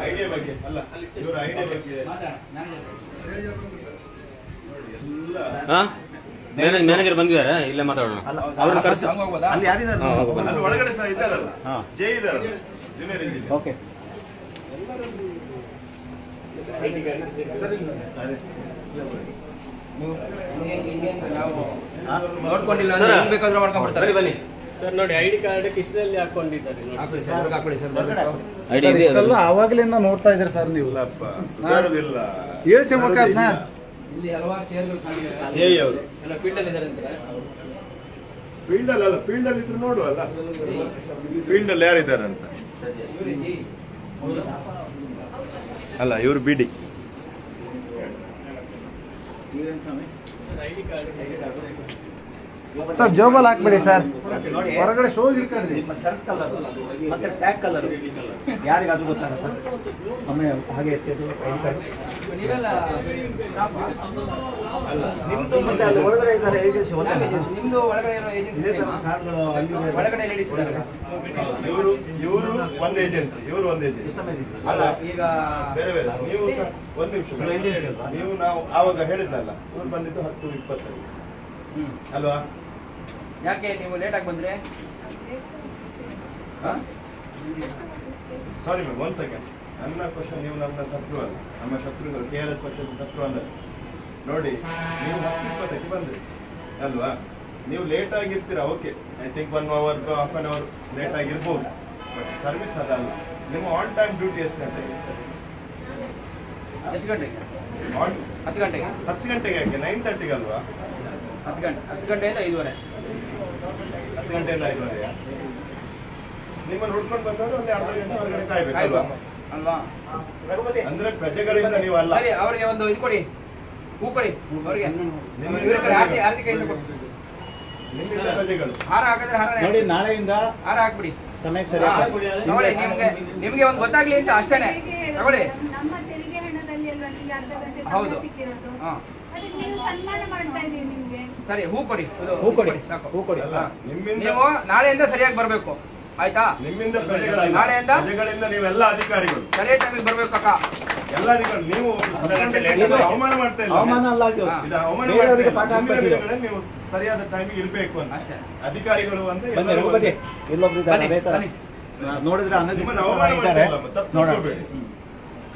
ಐಡಿಯಾ ಬಗ್ಗೆ ಅಲ್ಲ, ಇವರ ಐಡಿಯಾ ಬಗ್ಗೆ ಮಾತಾಡ ಮ್ಯಾನೇಜರ್ ಮ್ಯಾನೇಜರ್ ಬಂದಿದ್ದಾರೆ, ಇಲ್ಲೇ ಮಾತಾಡೋಣ. ಅಲ್ಲ, ಅವ್ರನ್ನ ಕರೆಸಿ ಹಂಗ್ ಹೋಗ್ಬೋದಾ? ಅಲ್ಲಿ ಯಾರಿದ್ದಾರೆ? ಅಲ್ಲಿ ಒಳಗಡೆ ಸಹ ಇದ್ದಾರಲ್ಲ, ಹಾ. ಜೈ ಇದ್ದಾರಲ್ಲ, ಜೂನಿಯರ್ ಇಂಜಿನಿಯರ್. ಓಕೆ. ಹಿಂಗೇನ್ ನಾವು ಹಾ? ನೋಡ್ಕೊಂಡಿಲ್ಲ ಅಂದ್ರೆ ಹೆಂಗ್ ಬೇಕಾದ್ರೂ ಮಾಡ್ಕೊಂಡ್ಬಿಡ್ತಾರೆ. ಬನ್ನಿ ಸರ್ ನೋಡಿ ಐಡಿ ಕಾರ್ಡ್ ಕಿಸ್ನಲ್ಲಿ ಹಾಕೊಂಡಿದ್ದಾರೆ ನೋಡಿ. ಹಾಕ್ಬಿಡಿ ಸರ್, ಅವ್ರಿಗೆ ಹಾಕ್ಬಿಡಿ ಸರ್, ಹೊರಗಡೆ ಬರ್ಬೇಕು. ಹಾಕ್ಬಿಡಿ. ಐಡಿ ಇದೆ. ಇಷ್ಟೆಲ್ಲ ಆವಾಗಲಿಂದ ನೋಡ್ತಾ ಇದ್ರಿ ಸರ್ ನೀವು. ಇಲ್ಲಪ್ಪ, ಸುಧಾರದಿಲ್ಲ. ಹೇಳ್ಸೇಬೇಕು ಅದನ್ನ. ಇಲ್ಲಿ ಹಲವಾರು ಚೇರ್ಗಳು ಕಾಣಿವೆ. ಜೈ ಅವರು ಎಲ್ಲ ಫೀಲ್ಡ್ ಅಲ್ಲಿ ಇದ್ದಾರೆ ಅಂತಾರೆ. ಫೀಲ್ಡ್ ಅಲ್ಲ, ಫೀಲ್ಡ್ ಅಲ್ಲಿ ಇದ್ರು ನೋಡುವಲ್ಲ, ಫೀಲ್ಡ್ ಅಲ್ಲಿ ಯಾರಿದ್ದಾರೆ ಅಂತ. ಇವ್ರೇ ಜಿ. ಅಲ್ಲ, ಇವರು ಬಿಡಿ. ಇವ್ರೇನ್ ಸ್ವಾಮಿ? ಸರ್ ಐಡಿ ಕಾರ್ಡ್ ಸರ್ ಜೋಬಲ್ ಹಾಕ್ಬಿಡಿ ಸರ್, ನೋಡಿ, ಹೊರಗಡೆ ಶೋಸ್ ಇಟ್ಕೊಂಡ್ರಿ. ನಿಮ್ಮ ಶರ್ಟ್ ಕಲರ್ ಮತ್ತೆ ಟ್ಯಾಗ್ ಕಲರ್ ಯಾರಿಗಾದ್ರೂ ಗೊತ್ತಾಗತ್ತ? ಒಮ್ಮೆ ಹಾಗೆ ಎತ್ತಿದ್ದು ಐಡಿ ಕಾರ್ಡ್. ನೀವೆಲ್ಲ ಸ್ಟಾಫ್ ನಿಮ್ದು ಮತ್ತೆ ಅಲ್ಲಿ ಒಳಗಡೆ ಇದ್ದಾರೆ ಏಜೆನ್ಸಿ ನಿಮ್ದು ಒಳಗಡೆ ಇರೋ ಏಜೆನ್ಸಿ ಕಾರ್ಡ್ಗಳು ಅಲ್ಲಿ ಒಳಗಡೆ ಲೇಡೀಸ್ ಇದ್ದಾರೆ. ಇವರು ಒಂದು ಏಜೆನ್ಸಿ, ಇವರು ಒಂದು ಏಜೆನ್ಸಿ. ಅಲ್ಲ, ಈಗ ಬೇರೆ ಬೇರೆ. ನೀವು ಸಹ ಒಂದು ನಿಮಿಷ, ಏಜೆನ್ಸಿ ಅಲ್ವಾ? ನೀವು ನಾವು ಆವಾಗ ಹೇಳಿದ್ನಲ್ಲ, ಇವ್ರು ಬಂದಿದ್ದು 10:20 ಅಲ್ವಾ? ಯಾಕೆ ನೀವು ಲೇಟ್ ಆಗಿ ಬಂದ್ರೆ? Sorry ma'am, 1 second. ನನ್ನ ಕ್ವಶನ್, ನೀವು ನನ್ನ ಶತ್ರು ಅಲ್ಲ, ನಮ್ಮ ಶತ್ರುಗಳು KRS ಪಕ್ಷದ ಶತ್ರು ಅಲ್ಲ. ನೋಡಿ, ನೀವು 10:20 ಬಂದ್ರಿ ಅಲ್ವಾ? ನೀವು ಲೇಟ್ ಆಗಿರ್ತೀರಾ, okay, I think 1 hour half an hour late ಆಗಿರ್ಬೋದು, ಬಟ್ ಸರ್ವಿಸ್ ಅದಲ್ಲ. ನಿಮ್ಮ ಆನ್ ಟೈಮ್ ಡ್ಯೂಟಿ ಎಷ್ಟು ಗಂಟೆಗೆ? ಎಷ್ಟು ಗಂಟೆಗೆ? ಆನ್ 10 ಗಂಟೆಗೆ. 10 ಗಂಟೆಗೆ ಯಾಕೆ? 9:30 ಅಲ್ವಾ? 10 ಗಂಟೆಯಿಂದ 5:15. 10 ಗಂಟೆಯಿಂದ 5:30. ನಿಮ್ಮನ್ನು ಹುಡ್ಕೊಂಡು ಬಂದವರು ಒಂದು ಅರ್ಧ ಗಂಟೆ ಹೊರಗಡೆ ಕಾಯ್ಬೇಕಲ್ವಾ? ಅಲ್ವಾ? ಅಂದ್ರೆ ಪ್ರಜೆಗಳಿಂದ ನೀವು ಅಲ್ಲ. ಸರಿ, ಅವ್ರಿಗೆ ಒಂದು ಇದು ಕೊಡಿ, ಹೂ ಕೊಡಿ ಅವ್ರಿಗೆ. ಆರತಿ ಕೈ ಕೊಡಿ. ನಿಮ್ಮಿಂದ ಪ್ರಜೆಗಳು. ಹಾರ ಹಾಕಿದ್ರೆ ಹಾರ ನೋಡಿ, ನಾಳೆಯಿಂದ ಹಾರ ಹಾಕ್ಬಿಡಿ. ಸಮಯಕ್ಕೆ ಸರಿ ತಗೊಳ್ಳಿ, ನಿಮ್ಗೆ ಒಂದು ಗೊತ್ತಾಗ್ಲಿ ಅಂತ ಅಷ್ಟೇನೆ. ತಗೊಳ್ಳಿ. ನಮ್ಮ ತೆರಿಗೆ ಹಣದಲ್ಲಿ ಅಲ್ವಾ ನಿಮ್ಗೆ ಅರ್ಧ ಗಂಟೆ ಹೌದು. ಸಿಕ್ಕಿರೋದು. ಹಾ. ಅದಕ್ಕೆ ನೀವು ಸನ್ಮಾನ ಮಾಡ್ತಾ ಇದೀವಿ ನಿಮ್ಗೆ. ಸರಿ, ಹೂ ಕೊಡಿ. ಹೂ ಕೊಡಿ, ಸಾಕು. ಹೂ ಕೊಡಿ. ಅಲ್ಲ, ನಿಮ್ಮಿಂದ ನೀವು ನಾಳೆಯಿಂದ ಸರಿಯಾಗಿ ಬರ್ಬೇಕು, ಆಯ್ತಾ? ನಿಮ್ಮಿಂದ ಪ್ರಜೆಗಳಲ್ಲ, ನಾಳೆಯಿಂದ? ಪ್ರಜೆಗಳಿಂದ ನೀವೆಲ್ಲ ಅಧಿಕಾರಿಗಳು, ಸರಿಯಾದ ಟೈಮಿಗೆ ಬರ್ಬೇಕು ಅಕ್ಕ. ಎಲ್ಲ ಅಧಿಕಾರಿಗಳು. ನೀವು ಅವಮಾನ ಮಾಡ್ತಾ ಇಲ್ಲ. ಅವಮಾನ ಅಲ್ಲ ಇದು. ಇದು ಅವಮಾನ ಬೇರೆಯವರಿಗೆ ಪಾಠ ಮಾಡ್ತಾ ಇಲ್ಲ. ಹಾಕ್ಬೇಕು. ನಿಮ್ಮಿಂದ ನೀವು ಸರಿಯಾದ ಟೈಮಿಗೆ ಇರ್ಬೇಕು ಅಂತ ಅಷ್ಟೇ. ಅಧಿಕಾರಿಗಳು ಅಂತ ಬನ್ನಿ, ಎಲ್ಲರೂ ಬನ್ನಿ. ಇಲ್ಲೊಬ್ರು ಇದ್ದಾರೆ, ಬನ್ನಿ, ಅದೇ ತರ. ಬನ್ನಿ. ನೋಡಿದ್ರೆ ನಿಮ್ಮನ್ನು ಅವಮಾನ ಮಾಡ್ತಾ ಇದ್ದಾರೆ, ಇಲ್ಲ, ತಪ್ಪು ನೋಡೋಣ. ತಿಳ್ಕೊಬೇಡಿ.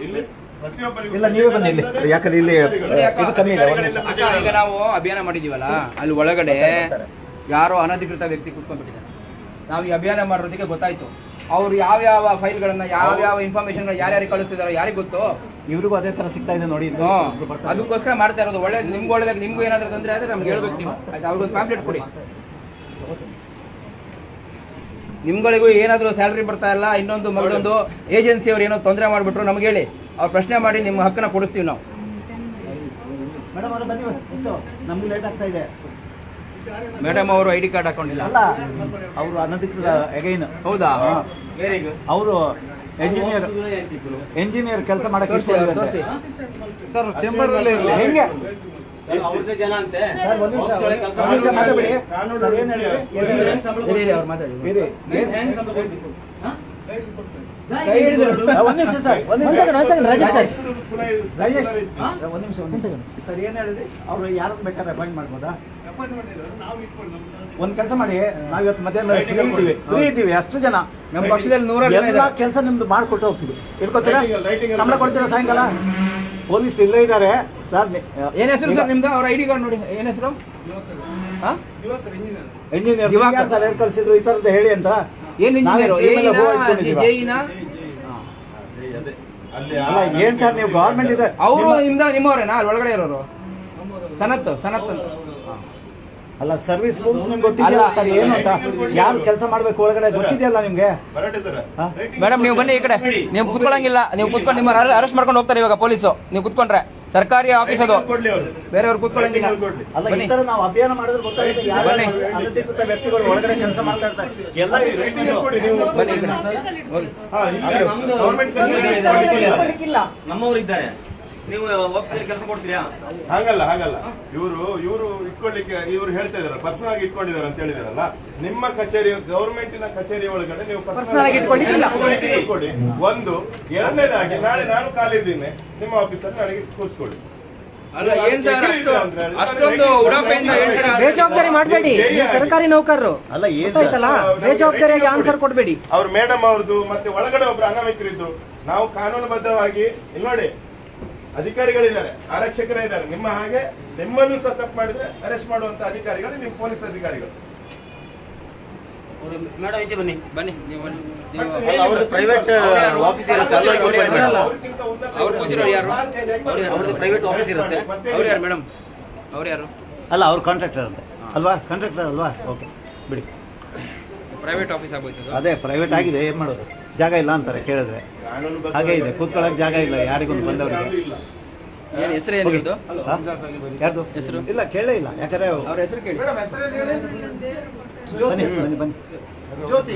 ಇಲ್ಲಿ ಪ್ರತಿಯೊಬ್ಬರಿಗೂ ಇಲ್ಲ, ನೀವೇ ಬನ್ನಿ ಇಲ್ಲಿ. ಯಾಕಂದ್ರೆ ಇಲ್ಲಿ ಇದು ಕಮ್ಮಿ ಇದೆ. ಅಕ್ಕ, ಈಗ ನಾವು ಅಭಿಯಾನ ಮಾಡಿದೀವಲ್ಲ, ಅಲ್ಲಿ ಒಳಗಡೆ ಯಾರೋ ಅನಧಿಕೃತ ವ್ಯಕ್ತಿ ಕೂತ್ಕೊಂಡ್ಬಿಟ್ಟಿದ್ದಾರೆ. ನಾವು ಈ ಅಭಿಯಾನ ಮಾಡೋದಕ್ಕೆ ಗೊತ್ತಾಯ್ತು. ಅವ್ರು ಯಾವ ಫೈಲ್ಗಳನ್ನ, ಯಾವ ಇನ್ಫಾರ್ಮೇಶನ್ ಯಾರ್ಯಾರಿಗೆ ಕಳಿಸ್ತಿದಾರೋ ಯಾರಿಗೆ ಗೊತ್ತು. ಇವ್ರಿಗೂ ಅದೇ ತರ ಸಿಗ್ತಾ ಇದೆ ನೋಡಿ. ಅದಕ್ಕೋಸ್ಕರ ಮಾಡ್ತಾ ಇರೋದು. ಒಳ್ಳೇದು, ನಿಮ್ಗೆ ಒಳ್ಳೇದಾಗ ನಿಮ್ಗೂ ಏನಾದ್ರೂ ತೊಂದರೆ ಆದ್ರೆ ನಮ್ಗೆ ಹೇಳ್ಬೇಕು ನೀವು, ಆಯ್ತಾ? ಅವ್ರಿಗೊಂದು ಪ್ಯಾಂಪ್ಲೆಟ್ ಕೊಡಿ. ನಿಮ್ಗಳಿಗೂ ಏನಾದ್ರು ಸ್ಯಾಲ್ರಿ ಬರ್ತಾ ಇಲ್ಲ, ಇನ್ನೊಂದು ಮಗದೊಂದು ಏಜೆನ್ಸಿ ಅವ್ರು ಏನೋ ತೊಂದರೆ ಮಾಡ್ಬಿಟ್ರು ನಮ್ಗೆ ಹೇಳಿ, ಅವ್ರು ಪ್ರಶ್ನೆ ಮಾಡಿ ನಿಮ್ಮ ಹಕ್ಕನ್ನ ಕೊಡಿಸ್ತೀವಿ ನಾವು. ಮೇಡಮ್ ಅವರು ಬನ್ನಿ, ಎಷ್ಟು ನಮ್ಗೆ ಲೇಟ್ ಆಗ್ತಾ ಇದೆ. ಮೇಡಮ್ ಅವರು ಐಡಿ ಕಾರ್ಡ್ ಹಾಕೊಂಡಿಲ್ಲ. ಅಲ್ಲ, ಅವರು ಅನಧಿಕೃತ ಅಗೈನ್. ಹೌದಾ? ಅವರು ಎಂಜಿನಿಯರ್ ಕೆಲಸ ಮಾಡಕ್ಕೆ ತೋರಿಸಿ ತೋರಿಸಿ. ಸರ್ ಚೇಂಬರ್ ಅಲ್ಲಿ ಇರ್ಲಿ. ಹೆಂಗೆ ಅವ್ರದ್ದೇ ಜನ ಅಂತೆ. ಸರ್, ಒಂದ್ ನಿಮಿಷ ಮಾತಾಡ್ಬಿಡಿ. ಸರ್, ಏನ್ ಹೇಳಿದ್ರಿ? ಅವ್ರು ಮಾತಾಡಿ. ಇರಿ. ಕೈ ಹಿಡಿದ್ರು. ಒಂದ್ ನಿಮಿಷ ಸರ್, ಒಂದ್ ನಿಮಿಷ. ರಾಜೇಶ್ ಸರ್, ರಾಜೇಶ್ ಒಂದ್ ನಿಮಿಷ. ಸರ್, ಏನ್ ಹೇಳಿದ್ರಿ? ಅವ್ರು ಯಾರನ್ನ ಬೇಕಾದ್ರೆ ಅಪಾಯಿಂಟ್ ಮಾಡ್ಬೋದಾ? ಒಂದ್ ಕೆಲಸ ಮಾಡಿ, ನಾವ್ ಇವತ್ತು ಮಧ್ಯಾಹ್ನ ಫ್ರೀ ಇದ್ದೀವಿ, ಅಷ್ಟು ಜನ ನಮ್ಮ ಪಕ್ಷದಲ್ಲಿ 100 ಜನ ಎಲ್ಲ ಇದ್ದಾರೆ. ಕೆಲಸ ನಿಮ್ದು ಮಾಡ್ಕೊಟ್ಟು ಹೋಗ್ತೀವಿ. ಇಟ್ಕೊತೀರಾ? Lighting ಸಂಬಳ ಕೊಡ್ತೀರಾ ಸಾಯಂಕಾಲ? ಪೊಲೀಸ್ ಇಲ್ಲೇ ಇದ್ದಾರೆ ಸರ್. ಏನ್ ಹೆಸರು ಸರ್ ನಿಮ್ದು? ಅವ್ರ ಐಡಿ ಕಾರ್ಡ್ ನೋಡಿ, ಏನ್ ಹೆಸರು? ಇಂಜಿನಿಯರ್ ದಿವಾಕರ್. ಸರ್, ಏನ್ ಕಳ್ಸಿದ್ರು ಈ ತರದ್ದು ಹೇಳಿ ಅಂತ. ಏನ್ ಇಂಜಿನಿಯರ್? ಜೈನ? ಅಲ್ಲಿ ಅಲ್ಲ, ಏನ್ ಸರ್ ನೀವು ಗವರ್ಮೆಂಟ್ ಇದೆ. ಅವರು ನಿಮ್ಮವರೇನಾ ಅಲ್ಲಿ ಒಳಗಡೆ ಇರೋರು? ಸನತ್ ಅಂತ. ಅಲ್ಲ, ಸರ್ವಿಸ್ ರೂಲ್ಸ್ ನಿಮ್ಗೆ ಗೊತ್ತಿಲ್ಲ ಸರ್ ಏನು ಅಂತ. ಯಾರು ಕೆಲಸ ಮಾಡ್ಬೇಕು ಒಳಗಡೆ ಗೊತ್ತಿದೆಯಲ್ಲ ನಿಮ್ಗೆ. ಬರಟೆ ಸರ್, ಹಾ? ಮೇಡಮ್ ನೀವು ಬನ್ನಿ ಈ ಕಡೆ. ನೀವು ಕುತ್ಕೊಳ್ಳಂಗಿಲ್ಲ. ನೀವು ಕುತ್ಕೊಂಡು ನಿಮ್ಮ ಅರೆಸ್ಟ್ ಮಾಡ್ಕೊಂಡು ಹೋಗ್ತಾರೆ ಇವಾಗ ಪೊಲೀಸು. ನೀವು ಕುತ್ಕೊಂಡ್ರೆ ಸರ್ಕಾರಿ ಆಫೀಸ್ ಅದು, ಕೊಡ್ಲಿ ಅವರು. ಬೇರೆಯವ್ರು ಕುತ್ಕೊಳ್ಳಂಗಿಲ್ಲ. ಕೊಡ್ಲಿ. ಅಲ್ಲ, ಈ ಬನ್ನಿ. ತರ ನಾವು ಅಭಿಯಾನ ಮಾಡಿದ್ರೆ ಗೊತ್ತಾಗುತ್ತೆ ಯಾರು ಬನ್ನಿ. ಅನಧಿಕೃತ ವ್ಯಕ್ತಿಗಳು ಒಳಗಡೆ ಕೆಲಸ ಮಾಡ್ತಾ ಇರ್ತಾರೆ. ಎಲ್ಲ Lighting ಕೊಡಿ ನೀವು. ಬನ್ನಿ ಈ ಕಡೆ. ಹೋಗಿ. ಹಾ, ಇಲ್ಲಿ ಗೌರ್ಮೆಂಟ್ ಕಚೇರಿ ಇದೆ. ಇಲ್ಲ. ನಮ್ಮವ್ರು ಇದ್ದಾರೆ. ನೀವು ಆಫೀಸಲ್ಲಿ ಕೆಲಸ ಕೊಡ್ತೀರಾ? ಹಾಗಲ್ಲ ಇವರು ಇಟ್ಕೊಳ್ಳಿಕ್ಕೆ ಇವ್ರು ಹೇಳ್ತಾ ಇದಾರೆ ಪರ್ಸನಲ್ ಆಗಿ ಇಟ್ಕೊಂಡಿದ್ದಾರೆ ಅಂತ ಹೇಳಿದಾರಲ್ಲ. ನಿಮ್ಮ ಕಚೇರಿ ಗವರ್ಮೆಂಟಿನ ಕಚೇರಿ ಒಳಗಡೆ ನೀವು ಪರ್ಸನಲ್ ಆಗಿ ಇಟ್ಕೊಳ್ಳಿ. ಒಂದು ಎರಡನೇದಾಗಿ ನಾಳೆ ನಾನು ಕಾಲಿದ್ದೀನಿ ನಿಮ್ಮ ಆಫೀಸಲ್ಲಿ ನನಗೆ ಕೂರಿಸ್ಕೊಳ್ಳಿ. ಅಲ್ಲ ಏನ್ ಸರ್ ಅಷ್ಟೊಂದು ಉಡಾಫೆಯಿಂದ ಹೇಳ್ತಾರೆ. ಬೇಜವಾಬ್ದಾರಿ ಮಾಡಬೇಡಿ, ಸರ್ಕಾರಿ ನೌಕರರು ಅಲ್ಲ ಏನ್ ಗೊತ್ತಾಯ್ತಲ್ಲ, ಬೇಜವಾಬ್ದಾರಿಯಾಗಿ ಆನ್ಸರ್ ಕೊಡಬೇಡಿ. ಅವ್ರ ಮೇಡಮ್ ಅವ್ರದ್ದು ಮತ್ತೆ ಒಳಗಡೆ ಒಬ್ರು ಅನಾಮಿಕರಿದ್ದು ನಾವು ಕಾನೂನುಬದ್ಧವಾಗಿ ಇಲ್ಲಿ ನೋಡಿ ಅಧಿಕಾರಿಗಳಿದ್ದಾರೆ, ಆರಕ್ಷಕರೇ ಇದ್ದಾರೆ. ನಿಮ್ಮ ಹಾಗೆ ನಿಮ್ಮನ್ನು ಸಹ ತಪ್ಪು ಮಾಡಿದ್ರೆ ಅರೆಸ್ಟ್ ಮಾಡುವಂತ ಅಧಿಕಾರಿಗಳು ನಿಮ್ಮ ಪೊಲೀಸ್ ಅಧಿಕಾರಿಗಳು. ಮೇಡಮ್ ಈಚೆ ಬನ್ನಿ ನೀವು ಬನ್ನಿ. ಅವ್ರದ್ದು ಪ್ರೈವೇಟ್ ಆಫೀಸ್ ಇರುತ್ತೆ, ಅಲ್ಲ ಹೋಗ್ಬೇಡಿ ಮೇಡಮ್. ಅವ್ರಿಗಿಂತ ಉನ್ನತ ಅವ್ರು ಕೂತಿರೋರು ಯಾರು? ಅವ್ರದ್ದು ಪ್ರೈವೇಟ್ ಆಫೀಸ್ ಇರುತ್ತೆ. ಅವ್ರು ಯಾರು ಮೇಡಮ್? ಅವ್ರು ಯಾರು? ಅಲ್ಲ ಅವ್ರು ಕಾಂಟ್ರಾಕ್ಟರ್ ಅಂತೆ ಅಲ್ವಾ? ಕಾಂಟ್ರಾಕ್ಟರ್ ಅಲ್ವಾ? ಓಕೆ ಬಿಡಿ. ಪ್ರೈವೇಟ್ ಆಫೀಸ್ ಆಗೋಯ್ತದ? ಅದೇ ಪ್ರೈವೇಟ್ ಆಗಿದೆ, ಏನ್ ಮಾಡೋದು? ಜಾಗ ಇಲ್ಲ ಅಂತಾರೆ ಕೇಳಿದ್ರೆ. ಹಾಗೆ ಇದೆ, ಕೂತ್ಕೊಳ್ಳೋಕೆ ಜಾಗ ಇಲ್ಲ ಯಾರಿಗೊಂದು ಬಂದವರಿಗೆ. ಏನ್ ಹೆಸರು ಏನಿದ್ದು? ಯಾರ್ದು ಹೆಸರು? ಇಲ್ಲ ಕೇಳೇ ಇಲ್ಲ, ಯಾಕಂದ್ರೆ ಅವ್ರ ಹೆಸರು ಕೇಳಿ. ಬನ್ನಿ ಬನ್ನಿ ಬನ್ನಿ. ಜ್ಯೋತಿ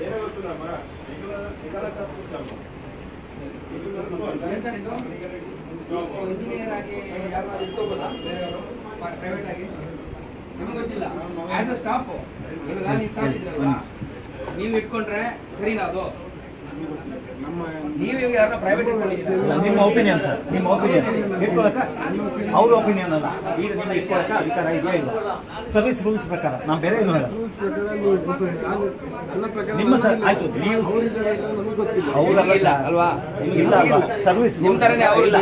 ಏನೇ ಗೊತ್ತುನಮ್ಮ, ಇದರ ತಪ್ಪು ತಮ್ಮ. ಏನ್ ಸರ್ ಇದು? ಇಂಜಿನಿಯರ್ ಆಗಿ ಯಾರು ಇಟ್ಕೋಬೋದಾ ಬೇರೆಯವರು ಪ್ರೈವೇಟ್ ಆಗಿ? ನಿಮ್ಗೆ ಗೊತ್ತಿಲ್ಲ. ಆಸ್ ಅ ಸ್ಟಾಫ್ ಇವಾಗ ನೀವು ಸ್ಟಾಫ್ ಇದ್ರಲ್ವಾ, ನೀವು ಇಟ್ಕೊಂಡ್ರೆ ಸರಿನಾ ಅದು? ನೀವು ಇವಾಗ ಯಾರನ್ನ ಪ್ರೈವೇಟ್ ಇಟ್ಕೊಂಡಿದ್ದೀರಾ? ನಿಮ್ಮ ಒಪಿನಿಯನ್ ಸರ್, ನಿಮ್ಮ ಒಪಿನಿಯನ್ ಇಟ್ಕೊಳಕ ಅವ್ರ ಒಪಿನಿಯನ್ ಅಲ್ಲ. ಈಗ ನಿಮ್ಮ ಇಟ್ಕೊಳಕ ಅಧಿಕಾರ ಇದೆಯಾ ಇಲ್ಲ? ಸರ್ವಿಸ್ ರೂಲ್ಸ್ ಪ್ರಕಾರ ನಾವು ಬೇರೆ ಇಲ್ಲ ನಿಮ್ಮ ಸರ್ ಆಯ್ತು. ನೀವು ಅವರಲ್ಲ ಇಲ್ಲ ಅಲ್ವಾ? ಇಲ್ಲ ಅಲ್ವಾ? ಸರ್ವಿಸ್ ನಿಮ್ ತರನೇ ಅವ್ರು ಇಲ್ಲ.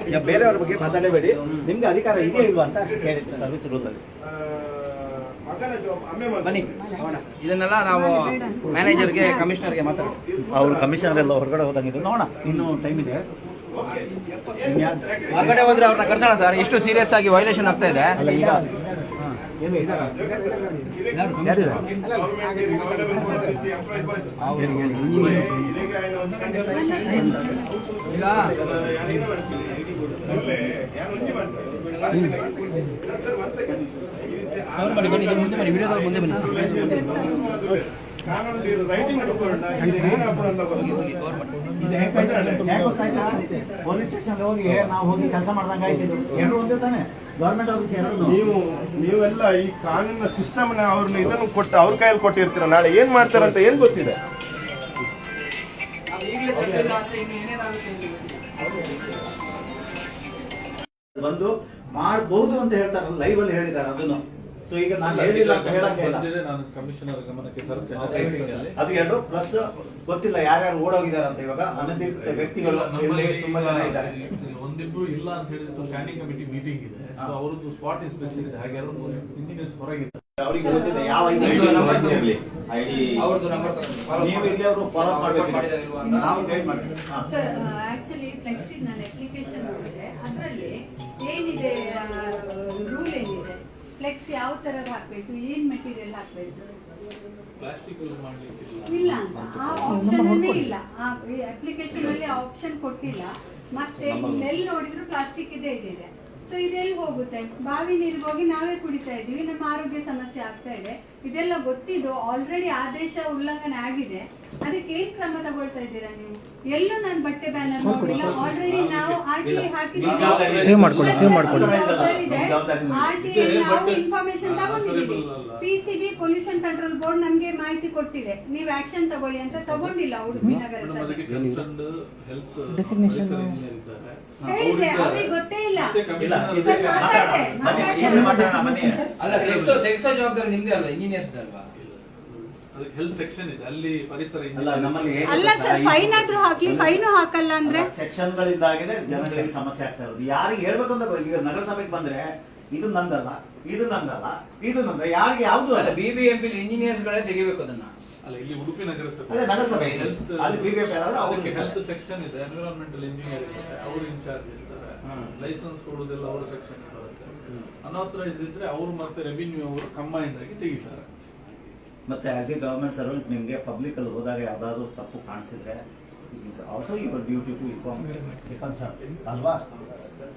ಈಗ ಬೇರೆಯವ್ರ ಬಗ್ಗೆ ಮಾತಾಡಬೇಡಿ. ನಿಮ್ಗೆ ಅಧಿಕಾರ ಇದೆಯಾ ಇಲ್ವಾ ಅಂತ ಕೇಳಿ ಸರ್ವಿಸ್ ರೂಲ್ ಅಲ್ಲಿ. ಬನ್ನಿ ಇದನ್ನೆಲ್ಲ ನಾವು ಮ್ಯಾನೇಜರ್ಗೆ ಕಮಿಷನರ್ಗೆ ಮಾತಾಡ್ತೀವಿ. ಅವ್ರು ಕಮಿಷನರ್ ಎಲ್ಲ ಹೊರಗಡೆ ಹೋದಂಗಿದೆ. ನೋಡೋಣ, ಇನ್ನೂ ಟೈಮ್ ಇದೆ. ಹೊರಗಡೆ ಹೋದ್ರೆ ಅವ್ರನ್ನ ಕರ್ಸೋಣ ಸರ್. ಎಷ್ಟು ಸೀರಿಯಸ್ ಆಗಿ ವೈಲೇಷನ್ ಆಗ್ತಾ ಇದೆ. ಅಲ್ಲ ಈಗ ಏನು ಇದೆ? ಯಾರಿದೆ? ಈಗ ಬನ್ನಿ ಬನ್ನಿ ಮುಂದೆ ಬನ್ನಿ, ವಿಡಿಯೋದಲ್ಲಿ ಮುಂದೆ ಬನ್ನಿ. ಪೊಲೀಸ್ ಸ್ಟೇಷನ್ ಹೋಗಿ ನಾವು ಹೋಗಿ ಕೆಲಸ ಮಾಡ್ದಂಗ ಆಯ್ತು. ಎರಡು ಒಂದೇ ತಾನೆ, ಗವರ್ಮೆಂಟ್ ಆಫೀಸ್ ಎರಡು. ನೀವೆಲ್ಲ ಈ ಕಾನೂನಿನ ಸಿಸ್ಟಮ್ ಅವ್ರನ್ನ ಇದನ್ನು ಕೊಟ್ಟು ಅವ್ರ ಕೈಯಲ್ಲಿ ಕೊಟ್ಟಿರ್ತೀರ, ನಾಳೆ ಏನ್ ಮಾಡ್ತಾರಂತ ಏನ್ ಗೊತ್ತಿದೆ? ಬಂದು ಮಾಡಬಹುದು ಅಂತ ಹೇಳ್ತಾರಲ್ಲ, ಲೈವ್ ಅಲ್ಲಿ ಹೇಳಿದ್ದಾರೆ ಅದನ್ನು. ಸೊ ಈಗ ನಾನು ಹೇಳಿಲ್ಲ ಅಂತ ಹೇಳಕ್ಕೆ ಇಲ್ಲ. ನಾನು ಕಮಿಷನರ್ ಗಮನಕ್ಕೆ ತರ್ತೇನೆ. ಅದು ಎರಡು ಪ್ಲಸ್ ಗೊತ್ತಿಲ್ಲ ಯಾರ್ಯಾರು ಓಡೋಗಿದ್ದಾರೆ ಅಂತ. ಇವಾಗ ಅನಧಿಕೃತ ವ್ಯಕ್ತಿಗಳು ಇಲ್ಲಿ ತುಂಬಾ ಜನ ಇದ್ದಾರೆ. ಒಂದಿಬ್ರು ಇಲ್ಲ ಅಂತ ಹೇಳಿದ್ರು ಸ್ಟ್ಯಾಂಡಿಂಗ್ ಕಮಿಟಿ ಮೀಟಿಂಗ್ ಇದೆ. ಸೊ ಅವರದ್ದು ಸ್ಪಾಟ್ ಇನ್ಸ್ಪೆಕ್ಷನ್ ಇದೆ. ಹಾಗೆ ಎರಡು ಇಂಜಿನಿಯರ್ಸ್ ಹೊರಗಿದೆ. ಅವರಿಗೆ ಗೊತ್ತಿದೆ ಯಾವ ಐಡಿ ಅವ್ರದ್ದು ನಂಬರ್ ನೀವು ಇಲ್ಲಿ ಅವರು ಫಾಲೋ ಮಾಡಬೇಕು. ನಾವು ಗೈಡ್ ಮಾಡ್ತೀವಿ. ಸರ್ ಆಕ್ಚುಲಿ ಫ್ಲೆಕ್ಸಿ ನಾನು ಅಪ್ಲಿಕೇಶನ್ ನೋಡಿದೆ, ಅದರಲ್ಲಿ ಏನಿದೆ ರೂಲ್ ಏನಿದೆ, ಫ್ಲೆಕ್ಸ್ ಯಾವ ತರದ್ ಹಾಕ್ಬೇಕು, ಏನ್ ಮೆಟೀರಿಯಲ್ ಹಾಕ್ಬೇಕು ಪ್ಲಾಸ್ಟಿಕ್ ಮಾಡ್ಲಿಕ್ಕಿಲ್ಲ ಇಲ್ಲ ಅಂತ ಆ ಆಪ್ಷನ್ ಇಲ್ಲ. ಆ ಅಪ್ಲಿಕೇಶನ್ ಅಲ್ಲಿ ಆಪ್ಷನ್ ಕೊಟ್ಟಿಲ್ಲ. ಮತ್ತೆ ಇಲ್ಲೆಲ್ಲಿ ನೋಡಿದ್ರು ಪ್ಲಾಸ್ಟಿಕ್ ಇದೆ. ಸೊ ಇದೆಲ್ಲಿ ಹೋಗುತ್ತೆ? ಬಾವಿ ನೀರಿಗೆ ಹೋಗಿ ನಾವೇ ಕುಡಿತಾ ಇದೀವಿ, ನಮ್ಮ ಆರೋಗ್ಯ ಸಮಸ್ಯೆ ಆಗ್ತಾ ಇದೆ. ಇದೆಲ್ಲ ಗೊತ್ತಿದ್ದು ಆಲ್ರೆಡಿ ಆದೇಶ ಉಲ್ಲಂಘನೆ ಆಗಿದೆ. ಅದಕ್ಕೆ ಏನ್ ಕ್ರಮ ತಗೊಳ್ತಾ ಇದ್ದೀರಾ ನೀವು? ಎಲ್ಲೂ ನಾನು ಬಟ್ಟೆ ಬ್ಯಾನರ್ ನೋಡಿಲ್ಲ. ಆಲ್ರೆಡಿ ನಾವು RTI ಹಾಕಿದ್ದೀವಿ. ನಾವು ಇನ್ಫಾರ್ಮೇಶನ್ ತಗೊಂಡಿದ್ದೀವಿ. PCB ಪೊಲ್ಯೂಷನ್ ಕಂಟ್ರೋಲ್ ಬೋರ್ಡ್ ನಮ್ಗೆ ಮಾಹಿತಿ ಕೊಟ್ಟಿದೆ, ನೀವು ಆಕ್ಷನ್ ತಗೊಳ್ಳಿ ಅಂತ. ತಗೊಂಡಿಲ್ಲ ಉಡುಪಿ ನಗರಸಭೆ. ಹೇಳಿದೆ, ಅವ್ರಿಗೆ ಗೊತ್ತೇ ಇಲ್ಲ. ಅಲ್ಲ, ತೆಗೆಸೋ ಜವಾಬ್ದಾರಿ ನಿಮ್ದೇ ಅಲ್ಲ, ಇಂಜಿನಿಯರ್ಸ್ ಅಲ್ವಾ? ಅದಕ್ಕೆ ಹೆಲ್ತ್ ಸೆಕ್ಷನ್ ಇದೆ, ಅಲ್ಲಿ ಪರಿಸರ ಅಲ್ಲ ನಮ್ಮಲ್ಲಿ ಅಲ್ಲ ಸರ್, ಫೈನ್ ಆದ್ರೂ ಹಾಕ್ಲಿ, ಫೈನು ಹಾಕಲ್ಲ ಅಂದ್ರೆ ಸೆಕ್ಷನ್ ಗಳಿಂದಾಗಿದೆ ಜನಗಳಿಗೆ ಸಮಸ್ಯೆ ಆಗ್ತಾ ಇರೋದು. ಯಾರಿಗೆ ಹೇಳ್ಬೇಕು ಅಂತ ಈಗ ನಗರಸಭೆಗೆ ಬಂದ್ರೆ ಇದು ನಂದಲ್ಲ, ಇದು ನಂದಲ್ಲ, ಇದು ನಂದ, ಯಾರಿಗೆ ಯಾವ್ದು ಅಲ್ಲ, BBMP ಇಂಜಿನಿಯರ್ಸ್ ಗಳೇ ತೆಗಿಬೇಕು ಅದನ್ನ. ಅಲ್ಲ, ಇಲ್ಲಿ ಉಡುಪಿ ನಗರಸಭೆ ಅದೇ ನಗರಸಭೆ ಅಲ್ಲಿ BBMP ಅದಕ್ಕೆ ಹೆಲ್ತ್ ಸೆಕ್ಷನ್ ಇದೆ, ಎನ್ವಿರಾನ್ಮೆಂಟಲ್ ಇಂಜಿನಿಯರ್ ಇರ್ತಾರೆ, ಅವರು ಇನ್ಚಾರ್ಜ್ ಇರ್ತಾರೆ, ಲೈಸೆನ್ಸ್ ಕೊಡುವುದೆಲ್ಲ ಅವರ ಸೆಕ್ಷನ್ ಬರುತ್ತೆ. ಅನಾಥರೈಸ್ ಇದ್ರೆ ಅವರು ಮತ್ತೆ ರೆವಿನ್ಯೂ ಅವರು ಕಂಬೈನ್ಡ್ ಆಗಿ ತೆಗಿತಾರೆ. ಮತ್ತೆ ಆಸ್ ಎ ಗವರ್ಮೆಂಟ್ ಸರ್ವೆಂಟ್ ನಿಮಗೆ ಪಬ್ಲಿಕ್ ಅಲ್ಲಿ ಹೋದಾಗ ಯಾವ್ದಾದ್ರು ತಪ್ಪು ಕಾಣಿಸಿದ್ರೆ it is also your duty to inform concern ಅಲ್ವಾ?